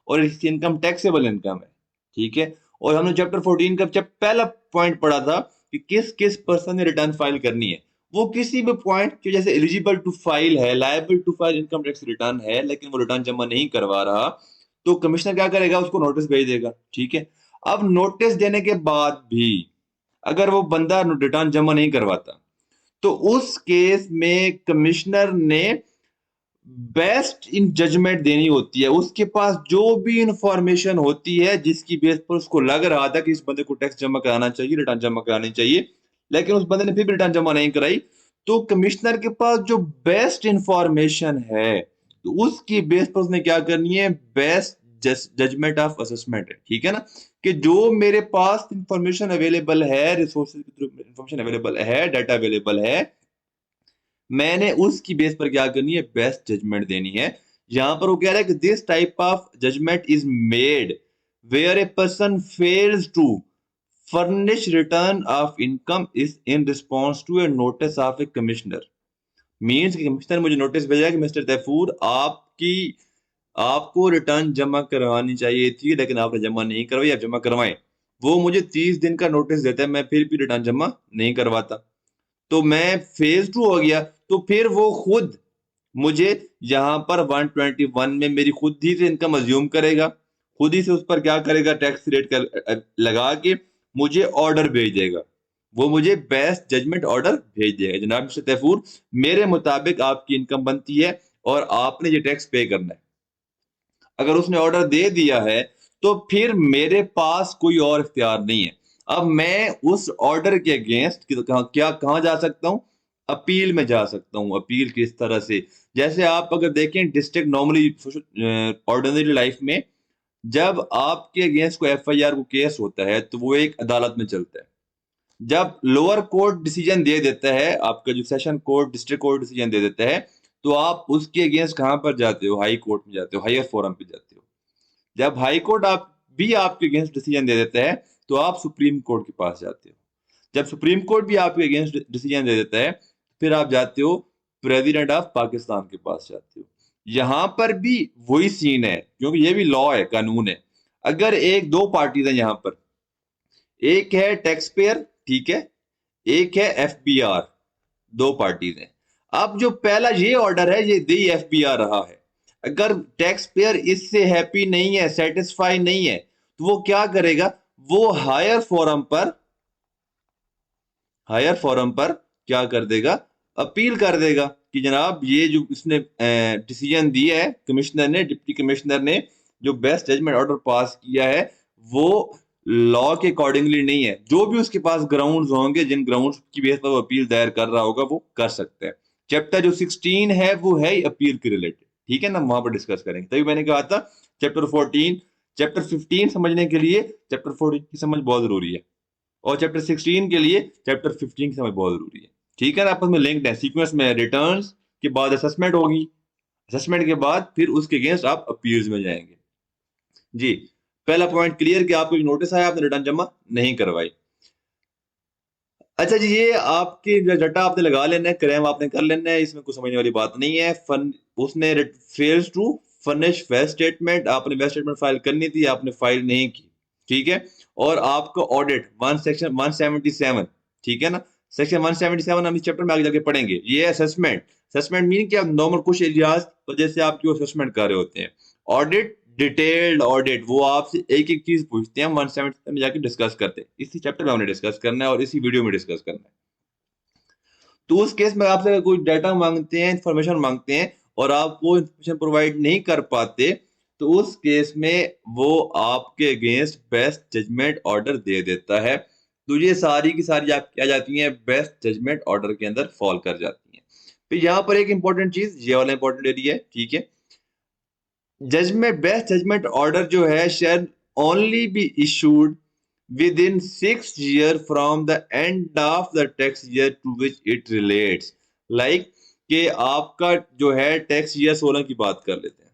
और इसकी इनकम टैक्सेबल इनकम है, ठीक है, और हमने चैप्टर 14 का जब पहला पॉइंट पढ़ा था कि किस किस पर्सन ने रिटर्न फाइल करनी है, वो किसी भी पॉइंट के जैसे एलिजिबल टू फाइल है, liable to file income tax return है, लेकिन वो रिटर्न जमा नहीं करवा रहा, तो कमिश्नर क्या करेगा, उसको नोटिस भेज देगा। ठीक है, अब नोटिस देने के बाद भी अगर वो बंदा रिटर्न जमा नहीं करवाता, तो उस केस में कमिश्नर ने बेस्ट इन जजमेंट देनी होती है। उसके पास जो भी इंफॉर्मेशन होती है जिसकी बेस पर उसको लग रहा था कि इस बंदे को टैक्स जमा कराना चाहिए, रिटर्न जमा करानी चाहिए, लेकिन उस बंदे ने फिर भी रिटर्न जमा नहीं कराई, तो कमिश्नर के पास जो बेस्ट इंफॉर्मेशन है, तो उसकी बेस पर उसने क्या करनी है, बेस्ट जजमेंट ऑफ असेसमेंट है। ठीक है ना, कि जो मेरे पास इंफॉर्मेशन अवेलेबल है, रिसोर्सेज के थ्रू इंफॉर्मेशन अवेलेबल है, डाटा अवेलेबल है, मैंने उसकी बेस पर क्या करनी है, बेस्ट जजमेंट देनी है। यहां पर वो कह रहा है कि this type of judgement is made where a person fails to furnish return of income is in response to a notice of a commissioner. Means कि कमिश्नर मुझे नोटिस भेजा कि मिस्टर तैफूर आपकी आपको रिटर्न जमा करवानी चाहिए थी, लेकिन आपने जमा नहीं करवाई, आप जमा करवाएं। वो मुझे 30 दिन का नोटिस देता है, मैं फिर भी रिटर्न जमा नहीं करवाता, तो मैं फेज टू हो गया, तो फिर वो खुद मुझे यहाँ पर 121 में मेरी खुद ही से इनकम अज्यूम करेगा, खुद ही से उस पर क्या करेगा, टैक्स रेट का लगा के मुझे ऑर्डर भेज देगा। वो मुझे बेस्ट जजमेंट ऑर्डर भेज देगा, जनाब मिस्टर तैफूर मेरे मुताबिक आपकी इनकम बनती है और आपने ये टैक्स पे करना है। अगर उसने ऑर्डर दे दिया है तो फिर मेरे पास कोई और इख्तियार नहीं है। अब मैं उस ऑर्डर के अगेंस्ट कहाँ जा सकता हूँ? अपील में जा सकता हूँ। अपील किस तरह से? जैसे आप अगर देखें डिस्ट्रिक्ट नॉर्मली ऑर्डिनरी लाइफ में जब आपके अगेंस्ट कोई एफआईआर को केस होता है तो वो एक अदालत में चलता है। जब लोअर कोर्ट डिसीजन दे देता है, आपका जो session court district court decision दे देता है, तो आप उसके अगेंस्ट कहाँ पर जाते हो? हाई कोर्ट में जाते हो, हायर फोरम पे जाते हो। जब हाई कोर्ट आप भी आपके अगेंस्ट डिसीजन दे देता है तो आप सुप्रीम कोर्ट के पास जाते हो। जब सुप्रीम कोर्ट भी आपके अगेंस्ट डिसीजन दे देता है फिर आप जाते हो प्रेसिडेंट ऑफ पाकिस्तान के पास जाते हो। यहाँ पर भी वही सीन है क्योंकि ये भी लॉ है, कानून है। अगर एक दो पार्टीज हैं यहाँ पर, एक है टैक्स पेयर, ठीक है, एक है एफबीआर, दो पार्टीज हैं। अब जो पहला ये ऑर्डर है ये दी एफबीआर रहा है। अगर टैक्स पेयर इससे हैप्पी नहीं है, सेटिस्फाई नहीं है, तो वो क्या करेगा? वो हायर फोरम पर क्या कर देगा? अपील कर देगा कि जनाब ये जो इसने डिसीजन दिया है कमिश्नर ने, डिप्टी कमिश्नर ने जो बेस्ट जजमेंट ऑर्डर पास किया है वो लॉ के अकॉर्डिंगली नहीं है। जो भी उसके पास ग्राउंड्स होंगे, जिन ग्राउंड्स की बेस पर वो अपील दायर कर रहा होगा वो कर सकता है। चैप्टर जो 16 है वो है अपील के रिलेटेड, ठीक है ना, वहां पर डिस्कस करेंगे। तभी मैंने कहा था चैप्टर 15 समझने के लिए चैप्टर 14 की समझ बहुत जरूरी है, और चैप्टर 16 के लिए चैप्टर 15 की समझ बहुत जरूरी है। ठीक है ना, आपस में लिंक्ड है। सीक्वेंस में रिटर्न्स के बाद असेसमेंट होगी, असेसमेंट के बाद फिर उसके अगेंस्ट आप अपील्स में जाएंगे। जी, पहला पॉइंट क्लियर कि आपको नोटिस आया, आपने रिटर्न जमा नहीं करवाई। अच्छा जी, ये आपकी डाटा आपने लगा लेना है, क्लेम आपने कर लेना है, इसमें कुछ समझने वाली बात नहीं है। उसने fails to furnish wealth statement, आपने वेस्ट स्टेटमेंट फाइल करनी थी, आपने फाइल नहीं की, ठीक है। और आपका ऑडिट सेक्शन 177, ठीक है ना, सेक्शन 177 हम इस चैप्टर में आगे जाके पढ़ेंगे। ये असेसमेंट, असेसमेंट मीन कि आप नॉर्मल कुछ एरियाज पर जैसे आप जो असेसमेंट कर रहे होते हैं। ऑडिट, डिटेल्ड ऑडिट, वो आपसे एक एक चीज पूछते हैं, हम 177 में जाके डिस्कस करते हैं। इसी चैप्टर में हमने डिस्कस करना है और इसी वीडियो में डिस्कस करना है। तो उस केस में आपसे कोई डाटा मांगते हैं, इंफॉर्मेशन मांगते हैं और आप वो इंफॉर्मेशन प्रोवाइड नहीं कर पाते, तो उस केस में वो आपके अगेंस्ट बेस्ट जजमेंट ऑर्डर दे देता है। तो ये सारी की सारी आप क्या जाती हैं? बेस्ट जजमेंट ऑर्डर के अंदर फॉल कर जाती हैं। फिर यहाँ पर एक इंपॉर्टेंट चीज, ये वाला इंपॉर्टेंट एरिया है, ठीक है। जजमेंट, बेस्ट जजमेंट ऑर्डर जो है shall only be issued within 6 year from the end of the tax year to which it relates। like कि आपका जो है टैक्स ईयर 16 की बात कर लेते हैं,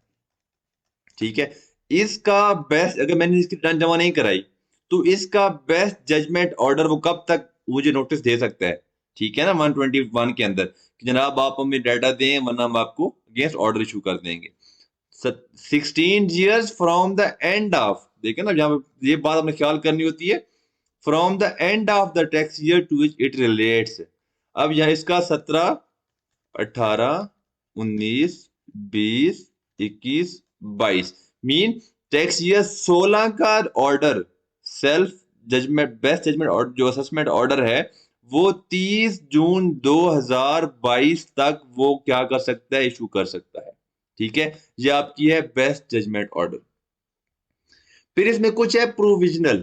ठीक है। इसका बेस्ट, अगर मैंने इसकी रिटर्न जमा नहीं कराई तो इसका बेस्ट जजमेंट ऑर्डर वो कब तक मुझे नोटिस दे सकता है? ठीक है ना, 121 के अंदर कि जनाब आप हमें डाटा दें वरना हम आपको अगेंस्ट ऑर्डर इशू कर देंगे। 16 years from the end of, देखिए ना, जहां ये बात हमें ख्याल करनी होती है, from the end of the tax year to which it relates. अब यह इसका 17, 18, 19, 20, 21, 22 मीन टैक्स ईयर 16 का order, self judgement best judgement order जो असेसमेंट ऑर्डर है वो 30 जून 2022 तक वो क्या कर सकता है? इशू कर सकता है, ठीक है। ये आपकी है बेस्ट जजमेंट ऑर्डर। फिर इसमें कुछ है प्रोविजनल,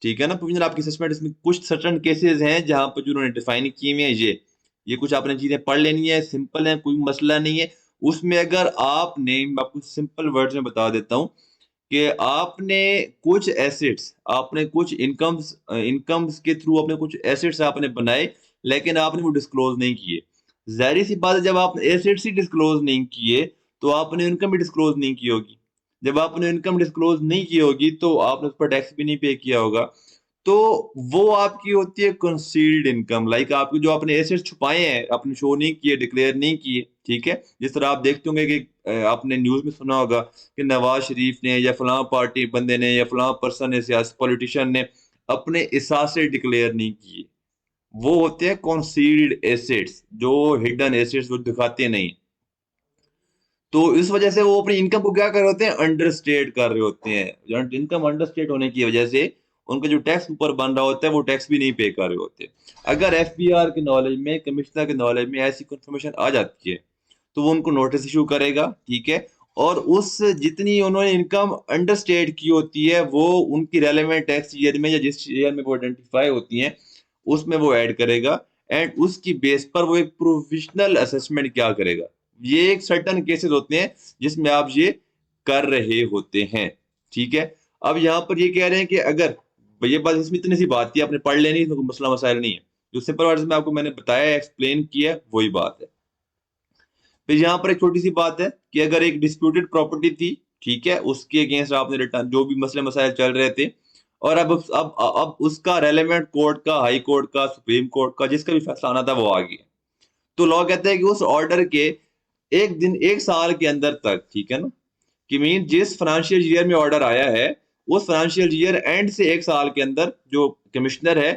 ठीक है ना, प्रोविजनल आपकी असेसमेंट। इसमें कुछ सर्टन केसेस हैं जहां पर जो उन्होंने डिफाइन किए हुए हैं, ये कुछ आपने चीजें पढ़ लेनी है, सिंपल है, कोई मसला नहीं है। उसमें अगर आपने, मैं आपको सिंपल वर्ड्स में बता देता हूं कि आपने कुछ एसेट्स, आपने कुछ इनकम्स के थ्रू आपने कुछ एसेट्स आपने बनाए लेकिन आपने वो डिस्क्लोज नहीं किए। जाहिर सी बात है, जब आपने एसेट्स ही डिस्क्लोज नहीं किए तो आपने इनकम भी डिस्क्लोज नहीं की होगी। जब आपने इनकम डिस्क्लोज नहीं की होगी तो आपने उस पर टैक्स भी नहीं पे किया होगा। तो वो आपकी होती है कंसील्ड इनकम। लाइक आपके जो आपने एसेट्स छुपाए हैं, आपने शो नहीं किए, डिक्लेयर नहीं किए, ठीक है। जिस तरह आप देखते होंगे कि आपने न्यूज में सुना होगा कि नवाज शरीफ ने या फलां पार्टी बंदे ने या फलां पर्सन ने, सियासी पॉलिटिशियन ने अपने इसासे डिक्लेयर नहीं किए। वो होते हैं कंसील्ड एसेट्स, जो हिडन एसेट्स वो दिखाते नहीं। तो इस वजह से वो अपनी इनकम को क्या कर रहे होते हैं? अंडरस्टेट कर रहे होते हैं। इनकम अंडरस्टेट होने की वजह से उनका जो टैक्स ऊपर बन रहा होता है वो टैक्स भी नहीं पे कर रहे होते। अगर एफबीआर के नॉलेज में, कमिश्नर के नॉलेज में ऐसी कंफर्मेशन आ जाती है तो वो उनको नोटिस इशू करेगा, ठीक है? और उस जितनी उन्होंने इनकम अंडरस्टेट की होती है, वो उनकी रेलेवेंट टैक्स ईयर में या जिस ईयर में वो आइडेंटिफाई होती हैं, उसमें वो ऐड करेगा एंड उसकी बेस पर वो एक प्रोविजनल असेसमेंट क्या करेगा। ये एक सर्टेन केसेस होते हैं जिसमें आप ये कर रहे होते हैं, ठीक है? अब यहाँ पर ये कह रहे हैं कि अगर ये बात इसमें इतनी सी बात थी, आपने पढ़ लेनी, तो कोई मसला मसाइल नहीं है। जो सिंपल वर्ड्स में आपको मैंने बताया, एक्सप्लेन किया, वही बात है। फिर यहाँ पर एक छोटी सी बात है कि अगर एक डिस्प्यूटेड प्रॉपर्टी थी, ठीक है, उसके अगेंस्ट आपने रिटर्न जो भी मसले मसाइल चल रहे थे, और अब उसका रेलेवेंट कोर्ट का, हाई कोर्ट का, सुप्रीम कोर्ट का, जिसका भी फैसला आना था वो आ गया। तो लॉ कहता है कि उस ऑर्डर के एक दिन, एक साल के अंदर तक, ठीक है ना, कि मीन जिस फाइनेंशियल ईयर में ऑर्डर आया है, उस फाइनेंशियल ईयर एंड से एक साल के अंदर जो कमिश्नर है,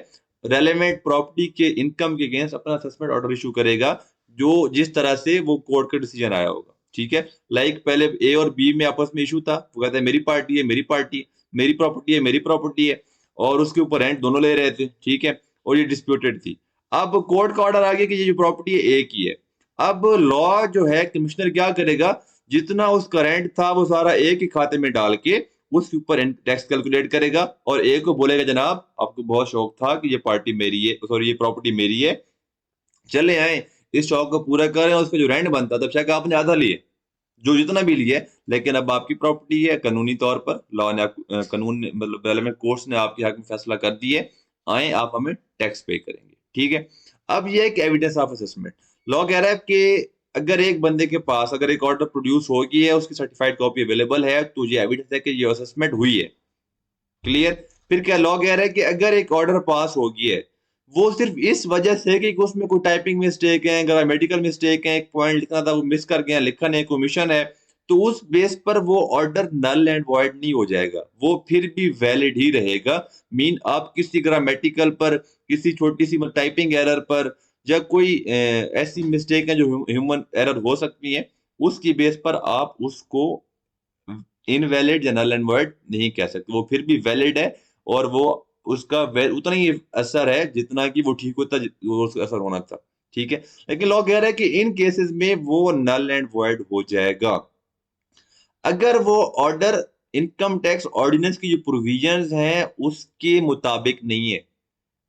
रेलेवेंट प्रॉपर्टी के इनकम के अगेंस्ट अपना असेसमेंट ऑर्डर इशू करेगा, जो जिस तरह से वो कोर्ट का डिसीजन आया होगा, ठीक है? लाइक पहले ए और बी में आपस में इशू था, वो कहता है मेरी पार्टी है, मेरी पार्टी, मेरी प्रॉपर्टी है, मेरी प्रॉपर्टी है, और उसके ऊपर रेंट दोनों ले रहे थे, ठीक है, और ये डिस्प्यूटेड थी। अब कोर्ट का ऑर्डर आ गया कि ये जो प्रॉपर्टी है ए की है। अब लॉ जो है, कमिश्नर क्या करेगा, जितना उसका रेंट था वो सारा एक ही खाते में डाल के उसके ऊपर टैक्स कैलकुलेट करेगा, और एक को बोलेगा जनाब आपको बहुत शौक था कि ये पार्टी मेरी है, सॉरी ये प्रॉपर्टी मेरी है, चले आए इस शौक को पूरा करें, और उसका जो रेंट बनता था बेशक आपने आधा लिए, जो जितना भी लिया है, लेकिन अब आपकी प्रॉपर्टी है, कानूनी तौर पर लॉ ने कानून ने मतलब रेलेवेंट कोर्ट्स ने आपके हक में फैसला कर दिए, आए आप हमें टैक्स पे करेंगे, ठीक है? अब ये एक एविडेंस ऑफ असेसमेंट। लॉ कह रहा है कि अगर एक बंदे के पास अगर एक ऑर्डर प्रोड्यूस हो गई है, उसकी सर्टिफाइड कॉपी अवेलेबल है, तो ये एविडेंस है कि ये असेसमेंट हुई है। क्लियर? फिर क्या लॉ कह रहा है कि अगर एक ऑर्डर पास हो गया है, वो सिर्फ इस वजह से कि उसमें कोई टाइपिंग मिस्टेक है, ग्रामेटिकल मिस्टेक है, एक पॉइंट लिखना था वो मिस कर गया, लिखा नहीं, कमीशन है, तो उस बेस पर वो ऑर्डर नल एंड वॉइड नहीं हो जाएगा, वो फिर भी वैलिड ही रहेगा। मीन आप किसी ग्रामेटिकल पर, किसी छोटी सी टाइपिंग एरर पर, या कोई ऐसी मिस्टेक है जो ह्यूमन एरर हो सकती है, उसकी बेस पर आप उसको इनवैलिड या नल एंड वॉइड नहीं कह सकते, वो फिर भी वैलिड है, और वो उसका उतना ही असर है जितना कि वो ठीक होता वो उसका असर होना था, ठीक है? लेकिन लॉ कह रहा है कि इन केसेस में वो नल एंड वॉइड हो जाएगा अगर वो ऑर्डर इनकम टैक्स ऑर्डिनेंस की जो प्रोविजंस हैं उसके मुताबिक नहीं है,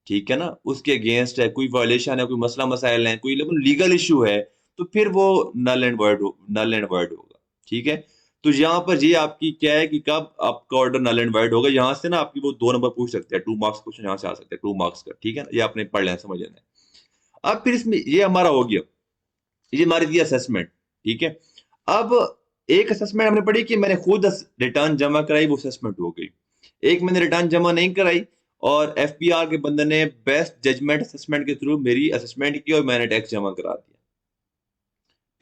ठीक है ना, उसके अगेंस्ट है, कोई वायलेशन है, कोई मसला मसाइल है, कोई लीगल इशू है, तो फिर वो नल एंड वर्ड होगा, ठीक है? तो यहाँ पर ये आपकी क्या है कि कब आपका ऑर्डर नल एंड वर्ड होगा, यहाँ से ना आपकी वो 2 नंबर पूछ सकते हैं, 2 मार्क्स क्वेश्चन यहाँ से आ सकते हैं, 2 मार्क्स का, ठीक है ना? ये आपने पढ़ लेना, समझ लेना है। अब फिर इसमें ये हमारा हो गया, ये हमारी थी असेसमेंट, ठीक है? अब एक असेसमेंट हमने पढ़ी कि मैंने खुद रिटर्न जमा कराई, वो असेसमेंट हो गई। एक मैंने रिटर्न जमा नहीं कराई, और एफपीआर के बंदे ने बेस्ट जजमेंट असेसमेंट के थ्रू मेरी असेसमेंट की, और मैंने टैक्स जमा करा दिया।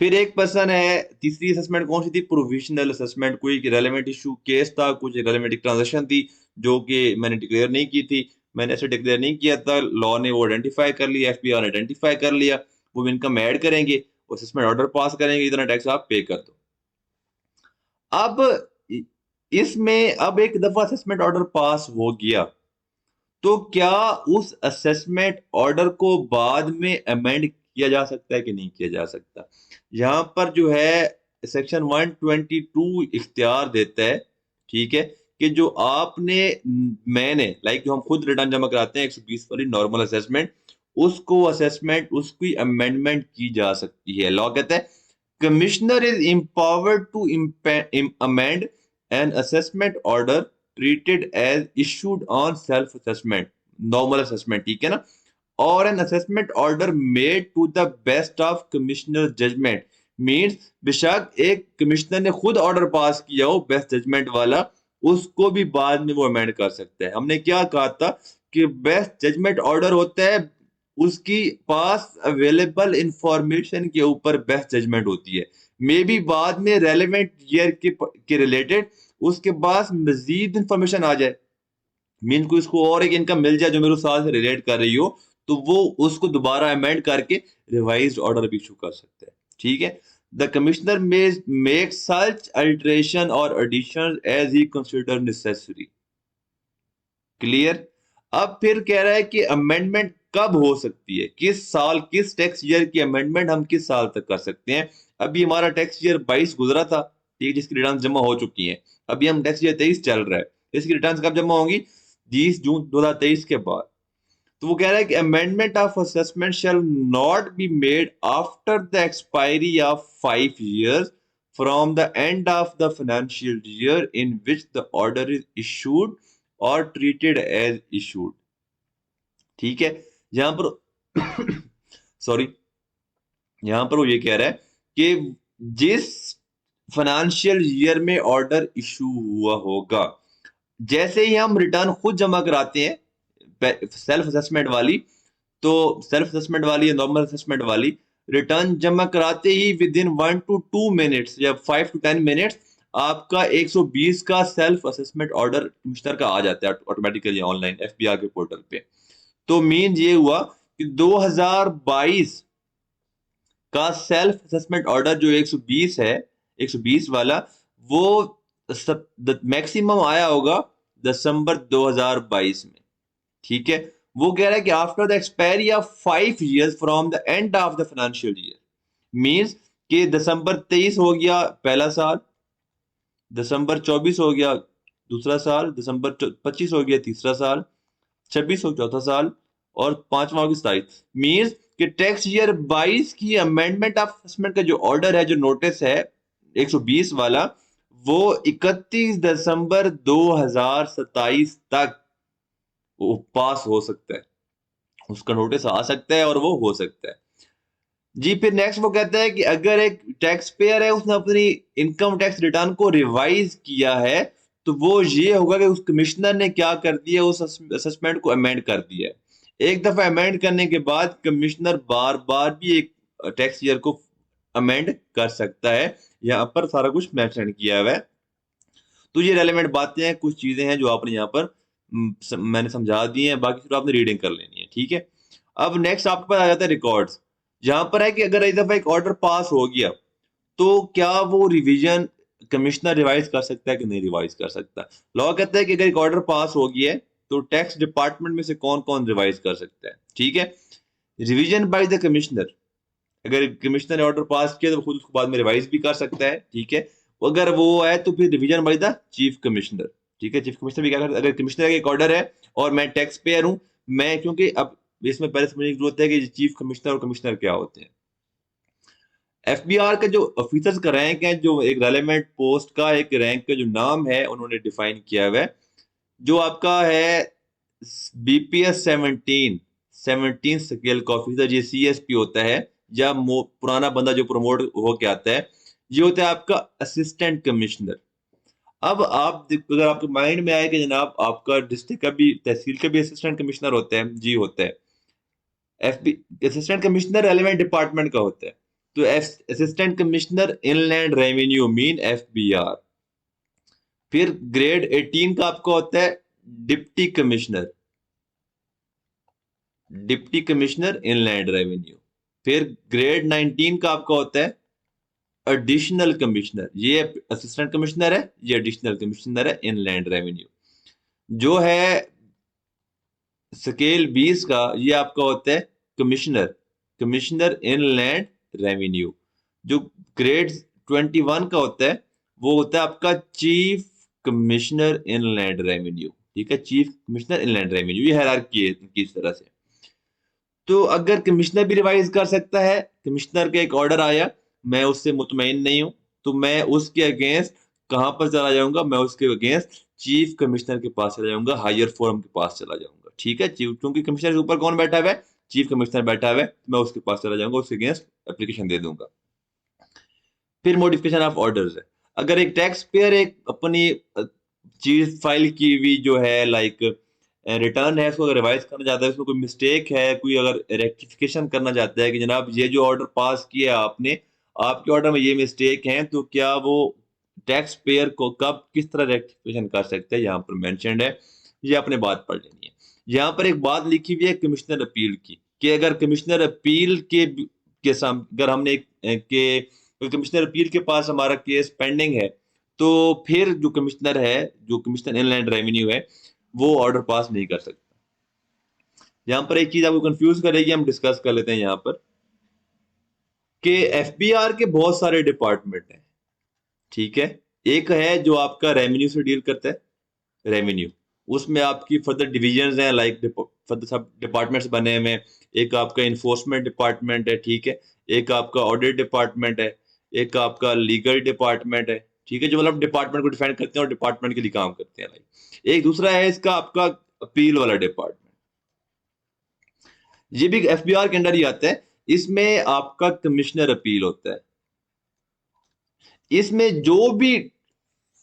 फिर एक पर्सन है, तीसरी असेसमेंट कौन सी थी, प्रोविजनल असेसमेंट, कोई रेलेवेंट इशू केस था, कुछ रेलेवेंट ट्रांजेक्शन थी जो कि मैंने डिक्लेयर नहीं की थी, मैंने ऐसे डिक्लेयर नहीं किया था, लॉ ने वो आइडेंटिफाई कर लिया, एफपीआर ने आइडेंटिफाई कर लिया, वो इनकम ऐड करेंगे, असेसमेंट ऑर्डर पास करेंगे, इतना टैक्स आप पे कर दो। अब इसमें अब एक दफा असेसमेंट ऑर्डर पास हो गया, तो क्या उस असेसमेंट ऑर्डर को बाद में अमेंड किया जा सकता है कि नहीं किया जा सकता? यहाँ पर जो है सेक्शन 122 इख्तियार देता है, ठीक है, कि जो आपने मैंने लाइक जो हम खुद रिटर्न जमा कराते हैं 120 वाली नॉर्मल असेसमेंट, उसको असेसमेंट उसकी अमेंडमेंट की जा सकती है। लॉ कहता है commissioner is empowered to amend an assessment order treated as issued on self assessment, normal assessment, ठीक है ना, और an assessment order made to the best of commissioner judgment, means बेशक एक कमिश्नर ने खुद ऑर्डर पास किया हो बेस्ट जजमेंट वाला, उसको भी बाद में वो अमेंड कर सकते हैं। हमने क्या कहा था कि बेस्ट जजमेंट ऑर्डर होता है उसकी पास अवेलेबल इंफॉर्मेशन के ऊपर बेस्ट जजमेंट होती है, मे बी बाद में रेलेवेंट ईयर के रिलेटेड उसके पास मजीद इंफॉर्मेशन आ जाए, मीन को इसको और एक इनकम मिल जाए जो मेरे साल से रिलेट कर रही हो, तो वो उसको दोबारा अमेंड करके रिवाइज्ड ऑर्डर भी इशू कर सकते हैं, ठीक है? The commissioner may make such alteration और addition as he consider necessary. Clear? अब फिर कह रहा है कि अमेंडमेंट कब हो सकती है, किस साल, किस टैक्स ईयर की अमेंडमेंट हम किस साल तक कर सकते हैं। अभी हमारा टैक्स ईयर 22 गुजरा था, ठीक है, जिसकी रिटर्न जमा हो चुकी हैं। अभी हम टैक्स ईयर 23 चल रहा है, इसकी रिटर्न कब जमा होंगी, 20 जून 2023 के बाद। तो वो कह रहा है कि amendment of assessment shell not be made after the expiry of 5 years from the end of the financial year in which the order is issued और ट्रीटेड एज इशूड। ठीक है, यहां पर सॉरी, यहां पर वो ये कह रहा है कि जिस फाइनेंशियल ईयर में ऑर्डर इशू हुआ होगा, जैसे ही हम रिटर्न खुद जमा कराते हैं सेल्फ असेसमेंट वाली, तो सेल्फ असेसमेंट वाली या नॉर्मल असेसमेंट वाली, रिटर्न जमा कराते ही विद इन 1 to 2 मिनट्स या 5 to 10 मिनट्स आपका 120 का सेल्फ असेसमेंट ऑर्डर कमिश्नर का आ जाता है ऑटोमेटिकली ऑनलाइन एफबीआर के पोर्टल पे। तो मीन ये हुआ कि 2022 का सेल्फ असेसमेंट ऑर्डर जो 120 है, 120 वाला, वो मैक्सिमम आया होगा दिसंबर 2022 में। ठीक है, वो कह रहा है कि after the expiry of 5 years from the end of the financial year, means कि दिसंबर 23 हो गया पहला साल, दिसंबर 24 हो गया दूसरा साल, दिसंबर 25 हो गया तीसरा साल, 26 हो चौथा साल, और पांचवा हो गया 27। मींस कि टैक्स ईयर 22 की अमेंडमेंट ऑफ असेसमेंट का जो ऑर्डर है, जो नोटिस है 120 वाला, वो 31 दिसंबर 2027 तक वो पास हो सकता है, उसका नोटिस आ सकता है और वो हो सकता है जी। फिर नेक्स्ट वो कहता है कि अगर एक टैक्स पेयर है, उसने अपनी इनकम टैक्स रिटर्न को रिवाइज किया है, तो वो ये होगा कि उस कमिश्नर ने क्या कर दिया, उस असेसमेंट को अमेंड कर दिया है। एक दफा अमेंड करने के बाद कमिश्नर बार बार भी एक टैक्स ईयर को अमेंड कर सकता है। यहाँ पर सारा कुछ मेंशन किया हुआ है। तो ये रेलेवेंट बातें हैं, कुछ चीजें हैं जो आपने यहाँ पर मैंने समझा दी हैं, बाकी फिर आपने रीडिंग कर लेनी है। ठीक है, अब नेक्स्ट आपके पास आ जाता है रिकॉर्ड्स। जहां पर है कि अगर एक दफा एक ऑर्डर पास हो गया, तो क्या वो रिवीजन कमिश्नर रिवाइज कर सकता है कि नहीं रिवाइज कर सकता। लॉ कहता है कि अगर एक ऑर्डर पास हो गया है, तो टैक्स डिपार्टमेंट में से कौन कौन रिवाइज कर सकता है। ठीक है, रिवीजन बाय द कमिश्नर, अगर कमिश्नर ने ऑर्डर पास किया तो वो खुद उसको बाद में रिवाइज भी कर सकता है। ठीक है, अगर वो है तो फिर revision by the chief commissioner. ठीक है, चीफ कमिश्नर भी क्या करता है, अगर कमिश्नर का एक ऑर्डर है और मैं टैक्स पेयर हूं, मैं, क्योंकि अब इसमें पहले समझने की जरूरत है कि चीफ कमिश्नर और कमिश्नर क्या होते हैं। एफबीआर का जो ऑफिसर्स का रैंक है, जो एक रेलेवेंट पोस्ट का एक रैंक का जो नाम है उन्होंने डिफाइन किया हुआ है, जो आपका है बीपीएस 17 स्केल का ऑफिसर, ये सीएसपी होता है, या पुराना बंदा जो प्रमोट होके आता है, ये होता है आपका असिस्टेंट कमिश्नर। अब आप अगर आपके माइंड में आए कि जनाब आपका डिस्ट्रिक्ट का भी, तहसील का भी असिस्टेंट कमिश्नर होता है, जी होता है। FB assistant commissioner relevant department का होता है। तो assistant commissioner inland revenue mean FBR. फिर ग्रेड 18 का आपका होता है deputy commissioner, deputy commissioner inland revenue. फिर ग्रेड 19 का आपका होता है एडिशनल कमिश्नर, ये असिस्टेंट कमिश्नर है, ये एडिशनल कमिश्नर है इनलैंड रेवेन्यू। जो है स्केल 20 का, ये आपका होता है कमिश्नर, कमिश्नर इनलैंड रेवेन्यू। जो ग्रेड 21 का होता है, वो होता है आपका चीफ कमिश्नर इनलैंड रेवेन्यू। ठीक है, चीफ कमिश्नर इनलैंड रेवेन्यू, ये हायरार्की है इनकी इस तरह से। तो अगर कमिश्नर भी रिवाइज कर सकता है, कमिश्नर का एक ऑर्डर आया, मैं उससे मुतमईन नहीं हूं, तो मैं उसके अगेंस्ट कहां पर चला जाऊंगा, मैं उसके अगेंस्ट चीफ कमिश्नर के पास चला जाऊंगा, हायर फोरम के पास चला जाऊंगा। ठीक है, चीफ, क्योंकि कमिश्नर के ऊपर कौन बैठा हुआ है, चीफ कमिश्नर बैठा हुआ है, मैं उसके पास चला जाऊंगा, उसके अगेंस्ट एप्लीकेशन दे दूंगा। फिर मॉडिफिकेशन ऑफ ऑर्डर्स है। अगर एक टैक्स पेयर एक अपनी चीज फाइल की हुई जो है, लाइक रिटर्न है, उसको अगर रिवाइज करना चाहता है, उसमें कोई मिस्टेक है, कोई अगर रेक्टिफिकेशन करना चाहता है कि जनाब ये जो ऑर्डर पास किया आपने, आपके ऑर्डर में ये मिस्टेक है, तो क्या वो टैक्स पेयर को कब किस तरह रेक्टिफिकेशन कर सकते हैं, यहाँ पर मेंशन्ड है, ये आपने बात पढ़ लेनी है। यहाँ पर एक बात लिखी हुई है कमिश्नर अपील की, कि अगर कमिश्नर अपील के अगर हमने के कमिश्नर अपील के पास हमारा केस पेंडिंग है, तो फिर जो कमिश्नर है, जो कमिश्नर इनलैंड रेवेन्यू है, वो ऑर्डर पास नहीं कर सकता। यहाँ पर एक चीज आपको कंफ्यूज करेगी, हम डिस्कस कर लेते हैं यहाँ पर कि एफबीआर के बहुत सारे डिपार्टमेंट हैं, ठीक है। एक है जो आपका रेवेन्यू से डील करता है, रेवेन्यू, उसमें आपकी फर्दर डिविजन्स हैं, लाइक फर्दर सब डिपार्टमेंट्स बने हुए हैं। एक आपका इन्फोर्समेंट डिपार्टमेंट है, ठीक है। एक आपका ऑडिट डिपार्टमेंट है। एक आपका लीगल डिपार्टमेंट है, ठीक है, जो मतलब डिपार्टमेंट को डिफाइन करते हैं और डिपार्टमेंट के लिए काम करते हैं, लाइक। एक दूसरा है इसका आपका अपील वाला डिपार्टमेंट, ये भी एफबीआर के अंडर ही आता है। इसमें आपका कमिश्नर अपील होता है। इसमें जो भी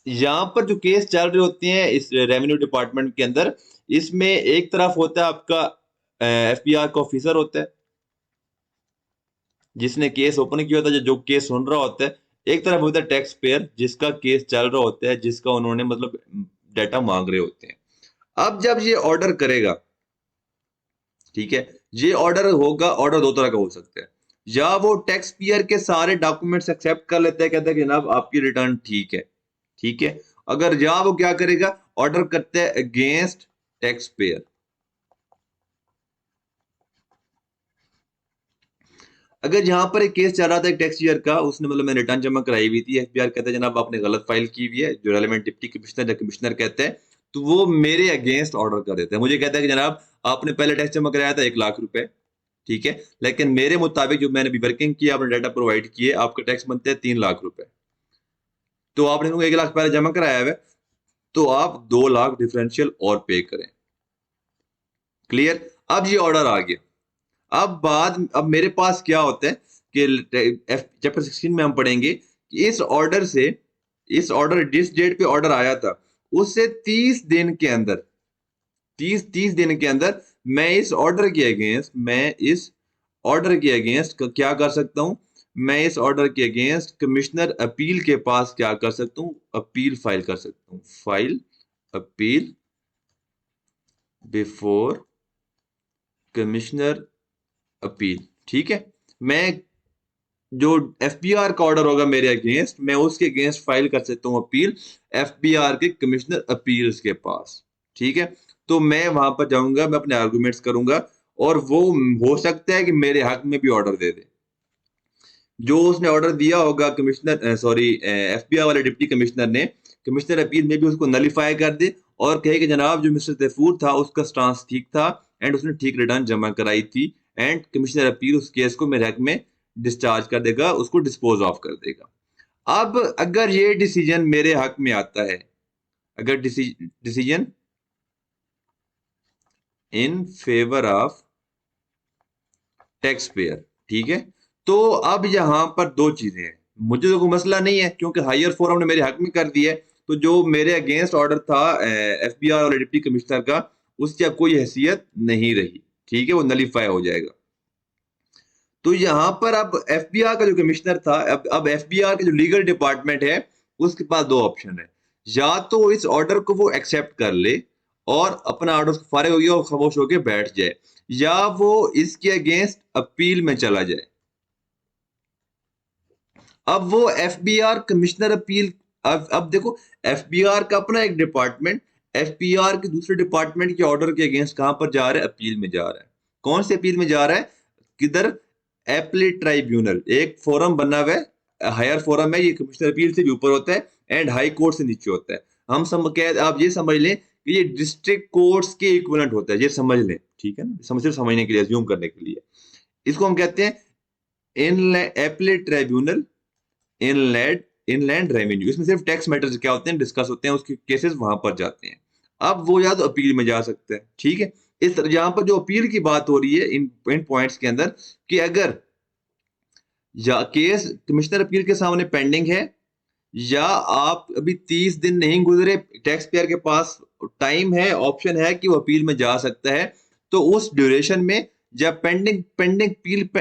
यहाँ पर जो केस चल रहे होते हैं इस रेवेन्यू डिपार्टमेंट के अंदर, इसमें एक तरफ होता है आपका एफबीआर का ऑफिसर होता है जिसने केस ओपन किया होता है, जो केस सुन रहा होता है। एक तरफ होता है टैक्स पेयर जिसका केस चल रहा होता है, जिसका उन्होंने मतलब डाटा मांग रहे होते हैं। अब जब ये ऑर्डर करेगा, ठीक है, ये ऑर्डर होगा, ऑर्डर दो तरह का हो सकता है। या वो टैक्स पेयर के सारे डॉक्यूमेंट्स एक्सेप्ट कर लेता है, कहता है कि जनाब आपकी रिटर्न ठीक है, ठीक है। अगर या वो क्या करेगा, ऑर्डर करता है अगेंस्ट टैक्स पेयर। अगर यहाँ पर एक केस चल रहा था एक टैक्स ईयर का, उसने मतलब मैंने रिटर्न जमा कराई हुई थी, एफबीआर कहता है जनाब आपने गलत फाइल की हुई है, जो रेलेवेंट डिप्टी कमिश्नर या कमिश्नर कहते हैं, तो वो मेरे अगेंस्ट ऑर्डर कर देते हैं। मुझे कहता है कि जनाब आपने पहले टैक्स जमा कराया था 1 लाख रुपए, ठीक है, लेकिन मेरे मुताबिक जो मैंने भी वर्किंग की, आपने डाटा प्रोवाइड किए, आपका टैक्स बनते हैं 3 लाख रुपए, तो आपने 1 लाख पहले जमा कराया है, तो आप 2 लाख डिफरेंशियल और पे करें। क्लियर। अब ये ऑर्डर आ गया। अब मेरे पास क्या होता है कि चैप्टर 16 में हम पढ़ेंगे कि इस ऑर्डर जिस डेट पे ऑर्डर आया था, उससे 30 दिन के अंदर मैं इस ऑर्डर के अगेंस्ट क्या कर सकता हूं, मैं इस ऑर्डर के अगेंस्ट कमिश्नर अपील के पास क्या कर सकता हूं, अपील फाइल कर सकता हूं, file appeal before commissioner appeal, ठीक है। मैं जो एफबीआर का ऑर्डर होगा मेरे अगेंस्ट, मैं उसके अगेंस्ट फाइल कर सकता हूँ अपील एफबीआर के कमिश्नर अपील्स के पास, ठीक है। तो मैं वहां पर जाऊंगा, मैं अपने आर्गुमेंट्स करूंगा, और वो हो सकता है कि मेरे हक में भी ऑर्डर दे दे। जो उसने ऑर्डर दिया होगा कमिश्नर, सॉरी, एफबीआई वाले डिप्टी कमिश्नर ने, कमिश्नर अपील में भी उसको नलीफाई कर दे और कहे कि जनाब जो मिस्टर तैफूर था उसका स्टांस ठीक था एंड उसने ठीक रिटर्न जमा कराई थी, एंड कमिश्नर अपील उस केस को मेरे हक में डिस्चार्ज कर देगा, उसको डिस्पोज ऑफ कर देगा। अब अगर ये डिसीजन मेरे हक में आता है, अगर decision in favour of tax payer, ठीक है, तो अब यहां पर दो चीजें हैं। मुझे तो कोई मसला नहीं है क्योंकि हायर फोरम ने मेरे हक में कर दिया है, तो जो मेरे अगेंस्ट ऑर्डर था एफबीआर और डिप्टी कमिश्नर का, उसकी अब कोई हैसियत नहीं रही, ठीक है, वो नलीफाई हो जाएगा। तो यहां पर अब एफबीआर का जो कमिश्नर था, अब एफबीआर का जो लीगल डिपार्टमेंट है, उसके पास दो ऑप्शन है। या तो इस ऑर्डर को वो एक्सेप्ट कर ले और अपना ऑर्डर से फारिग हो गया और खामोश होकर बैठ जाए, या वो इसके अगेंस्ट अपील में चला जाए। अब वो एफबीआर कमिश्नर अपील, अब देखो, एफबीआर का अपना एक डिपार्टमेंट एफबीआर के दूसरे डिपार्टमेंट के ऑर्डर के अगेंस्ट कहां पर जा रहा है, अपील में जा रहा है। कौन से अपील में जा रहा है, किधर, एपलेट ट्राइब्यूनल, एक फोरम बना हुआ है, हायर फोरम है, ये कमिश्नर अपील से भी ऊपर होता है एंड हाई कोर्ट से नीचे होता है। आप ये समझ लें कि ये डिस्ट्रिक्ट कोर्ट्स के इक्विवेलेंट होता है, ये समझ लें, ठीक है ना, समझने के लिए, अज्यूम करने के लिए। इसको हम कहते हैं inland appellate tribunal, inland inland revenue. इसमें सिर्फ टैक्स मैटर्स क्या होते हैं डिस्कस होते हैं, उसके केसेस वहां पर जाते हैं। अब वो या तो अपील में जा सकते हैं, ठीक है। इस यहाँ पर जो अपील की बात हो रही है इन पॉइंट्स के अंदर, कि अगर या केस कमिश्नर अपील के सामने पेंडिंग है, या आप अभी 30 दिन नहीं गुजरे, टैक्स पेयर के पास टाइम है, ऑप्शन है कि वो अपील में जा सकता है, तो उस ड्यूरेशन में जब पेंडिंग पेंडिंग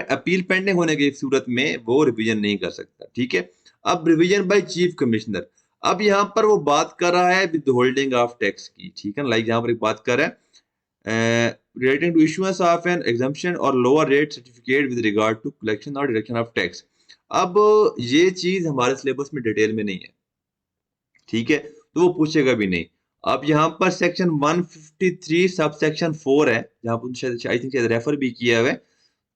अपील पेंडिंग होने की सूरत में वो रिवीजन नहीं कर सकता, ठीक है। अब रिवीजन बाय चीफ कमिश्नर, अब यहाँ पर वो बात कर रहा है विद होल्डिंग ऑफ टैक्स की, ठीक है, लाइक यहाँ पर एक बात कर रहा है relating to issuance of an exemption or lower rate certificate with regard to collection or deduction of tax। अब ये चीज हमारे सिलेबस में डिटेल में नहीं है, ठीक है, तो वो पूछेगा भी नहीं। अब यहाँ पर सेक्शन 153 सब सेक्शन 4 है, जहाँ पर शायद आई थिंक शायद रेफर भी किया हुआ है,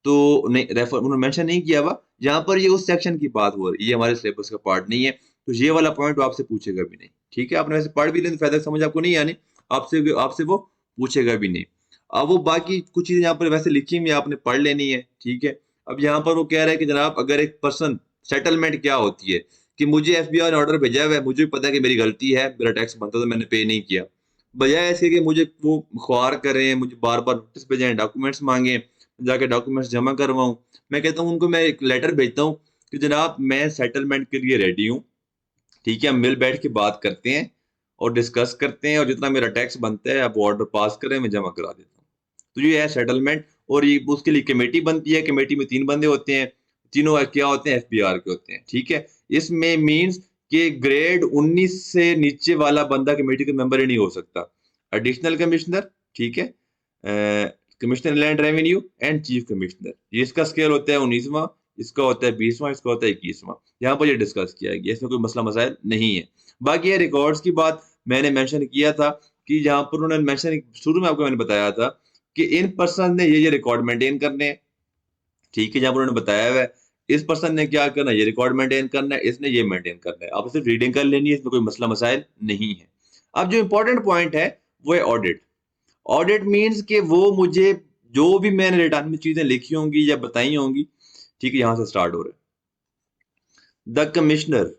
तो नहीं रेफर उन्होंने मेंशन नहीं किया हुआ, जहाँ पर ये उस सेक्शन की बात हो रही है, ये हमारे सिलेबस का पार्ट नहीं है, तो ये वाला पॉइंट वो आपसे पूछेगा भी नहीं, ठीक है। आपने वैसे पढ़ भी लें तो फायदा समझ आपको नहीं आनी, आपसे आपसे वो पूछेगा भी नहीं। अब वो बाकी कुछ चीजें यहाँ पर वैसे लिखी हुई है, आपने पढ़ लेनी है, ठीक है। अब यहाँ पर वो कह रहा है कि जनाब अगर एक पर्सन, सेटलमेंट क्या होती है कि मुझे एफबीआई ने ऑर्डर भेजा हुआ है, मुझे भी पता है कि मेरी गलती है, मेरा टैक्स बनता तो मैंने पे नहीं किया, बजाय ऐसे कि मुझे वो ख्वार करें, मुझे बार बार नोटिस भेजें, डॉक्यूमेंट्स मांगे, जाके डॉक्यूमेंट्स जमा करवाऊं, मैं कहता हूँ उनको, मैं एक लेटर भेजता हूँ कि जनाब मैं सेटलमेंट के लिए रेडी हूँ, ठीक है, हम मिल बैठ के बात करते हैं और डिस्कस करते हैं, और जितना मेरा टैक्स बनता है आप ऑर्डर पास करें, मैं जमा करा देता हूँ। तो ये है सेटलमेंट, और ये उसके लिए कमेटी बनती है, कमेटी में 3 बंदे होते हैं, तीनों क्या होते हैं, एफबीआर के होते हैं, ठीक है। इसमें मींस कि ग्रेड 19 से नीचे वाला बंदा कमेटी का मेंबर ही नहीं हो सकता। एडिशनल कमिश्नर, ठीक है, commissioner land revenue and chief commissioner, ये इसका स्केल होता है 19वां, इसका होता है 20वां, इसका होता है 21वां। यहाँ पर ये डिस्कस किया गया, इसमें कोई मसला मसाइल नहीं है। बाकी ये रिकॉर्ड्स की बात मैंने मेंशन किया था कि जहां पर उन्होंने मेंशन शुरू में आपको मैंने बताया था कि इन पर्सन ने ये रिकॉर्ड मेंटेन करने हैं, ठीक है, जहां पर उन्होंने बताया हुआ है इस पर्सन ने क्या करना है, ये रिकॉर्ड मेंटेन करना है, इसने ये मेंटेन करना है, आप सिर्फ रीडिंग कर लेनी है, इसमें कोई मसला मसाइल नहीं है। अब जो इंपॉर्टेंट पॉइंट है वो है ऑडिट। ऑडिट मीन्स कि वो मुझे जो भी मैंने रिटर्न में चीजें लिखी होंगी या बताई होंगी, ठीक है, यहां से स्टार्ट हो रहा है। The commissioner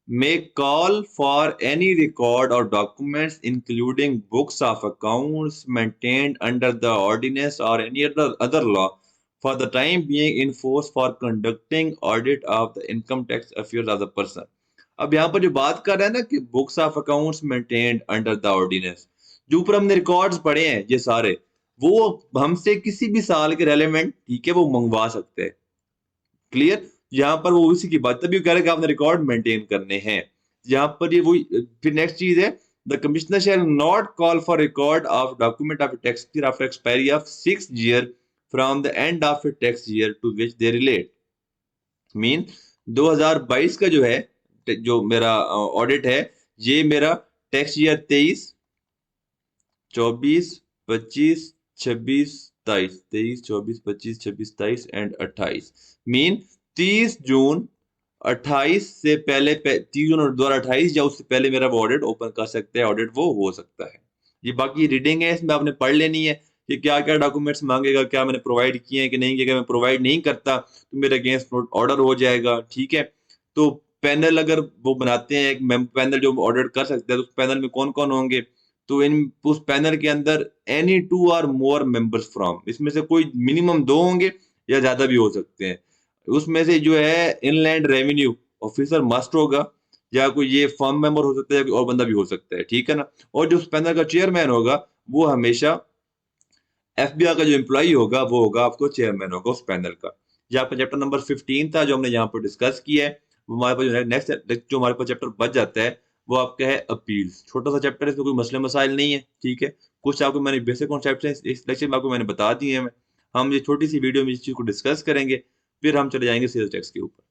may call for any record or documents including books of accounts maintained under the ordinance or any other law for the time being in force for conducting audit of the income tax affairs of the person। अब यहाँ पर जो बात कर रहे हैं ना कि books of accounts maintained under the ordinance, जो ऊपर हमने रिकॉर्ड्स पढ़े हैं ये सारे, वो हमसे किसी भी साल के रेलेवेंट, ठीक है, वो मंगवा सकते हैं। क्लियर, यहाँ पर वो उसी की बात, तभी वो कह रहे हैं कि आपने रिकॉर्ड मेंटेन करने हैं। यहाँ पर ये वही, फिर नेक्स्ट चीज है, the commissioner shall not call for record of document of tax year after expiry of 6 year from the end of tax year to which they relate. Mean 2022 का जो है, जो मेरा ऑडिट है, ये मेरा टैक्स ईयर 23, 24, 25, 26, 27, 23, 24, 25, 26, 27 एंड 28। मीन 30 जून 28 से पहले 30 जून 2028 या उससे पहले मेरा वो ऑडिट ओपन कर सकते हैं, ऑडिट वो हो सकता है। ये बाकी रीडिंग है, इसमें आपने पढ़ लेनी है कि क्या क्या डॉक्यूमेंट्स मांगेगा, क्या मैंने प्रोवाइड किए हैं कि नहीं किए, मैं प्रोवाइड नहीं करता तो मेरे अगेंस्ट ऑर्डर हो जाएगा, ठीक है। तो पैनल अगर वो बनाते हैं, एक पैनल जो ऑडिट कर सकते हैं, तो उस पैनल में कौन कौन होंगे, तो इन उस पैनल के अंदर एनी 2 और मोर मेंबर्स फ्रॉम, इसमें से कोई मिनिमम 2 होंगे या ज्यादा भी हो सकते हैं। उसमें से जो है इनलैंड रेवेन्यू ऑफिसर मस्ट होगा, या कोई ये फर्म मेंबर हो सकता है, या कोई और बंदा भी हो सकता है, ठीक है ना। और जो उस पैनल का चेयरमैन होगा वो हमेशा एफबीआई का जो एम्प्लॉई होगा वो होगा आपको चेयरमैन होगा उस पैनल का। ये आपका चैप्टर नंबर 15 था जो हमने यहाँ पर डिस्कस किया है। वो हमारे पास जो है नेक्स्ट जो हमारे पास चैप्टर बच जाता है वो आपका है अपील्स। छोटा सा चैप्टर है, इसमें कोई मसले मसाइल नहीं है, ठीक है। कुछ आपको मैंने बेसिक कॉन्सेप्ट इस लेक्चर में आपको मैंने बता दिए हैं। हम ये छोटी सी वीडियो में इस चीज को डिस्कस करेंगे, फिर हम चले जाएंगे सेल्स टैक्स के ऊपर।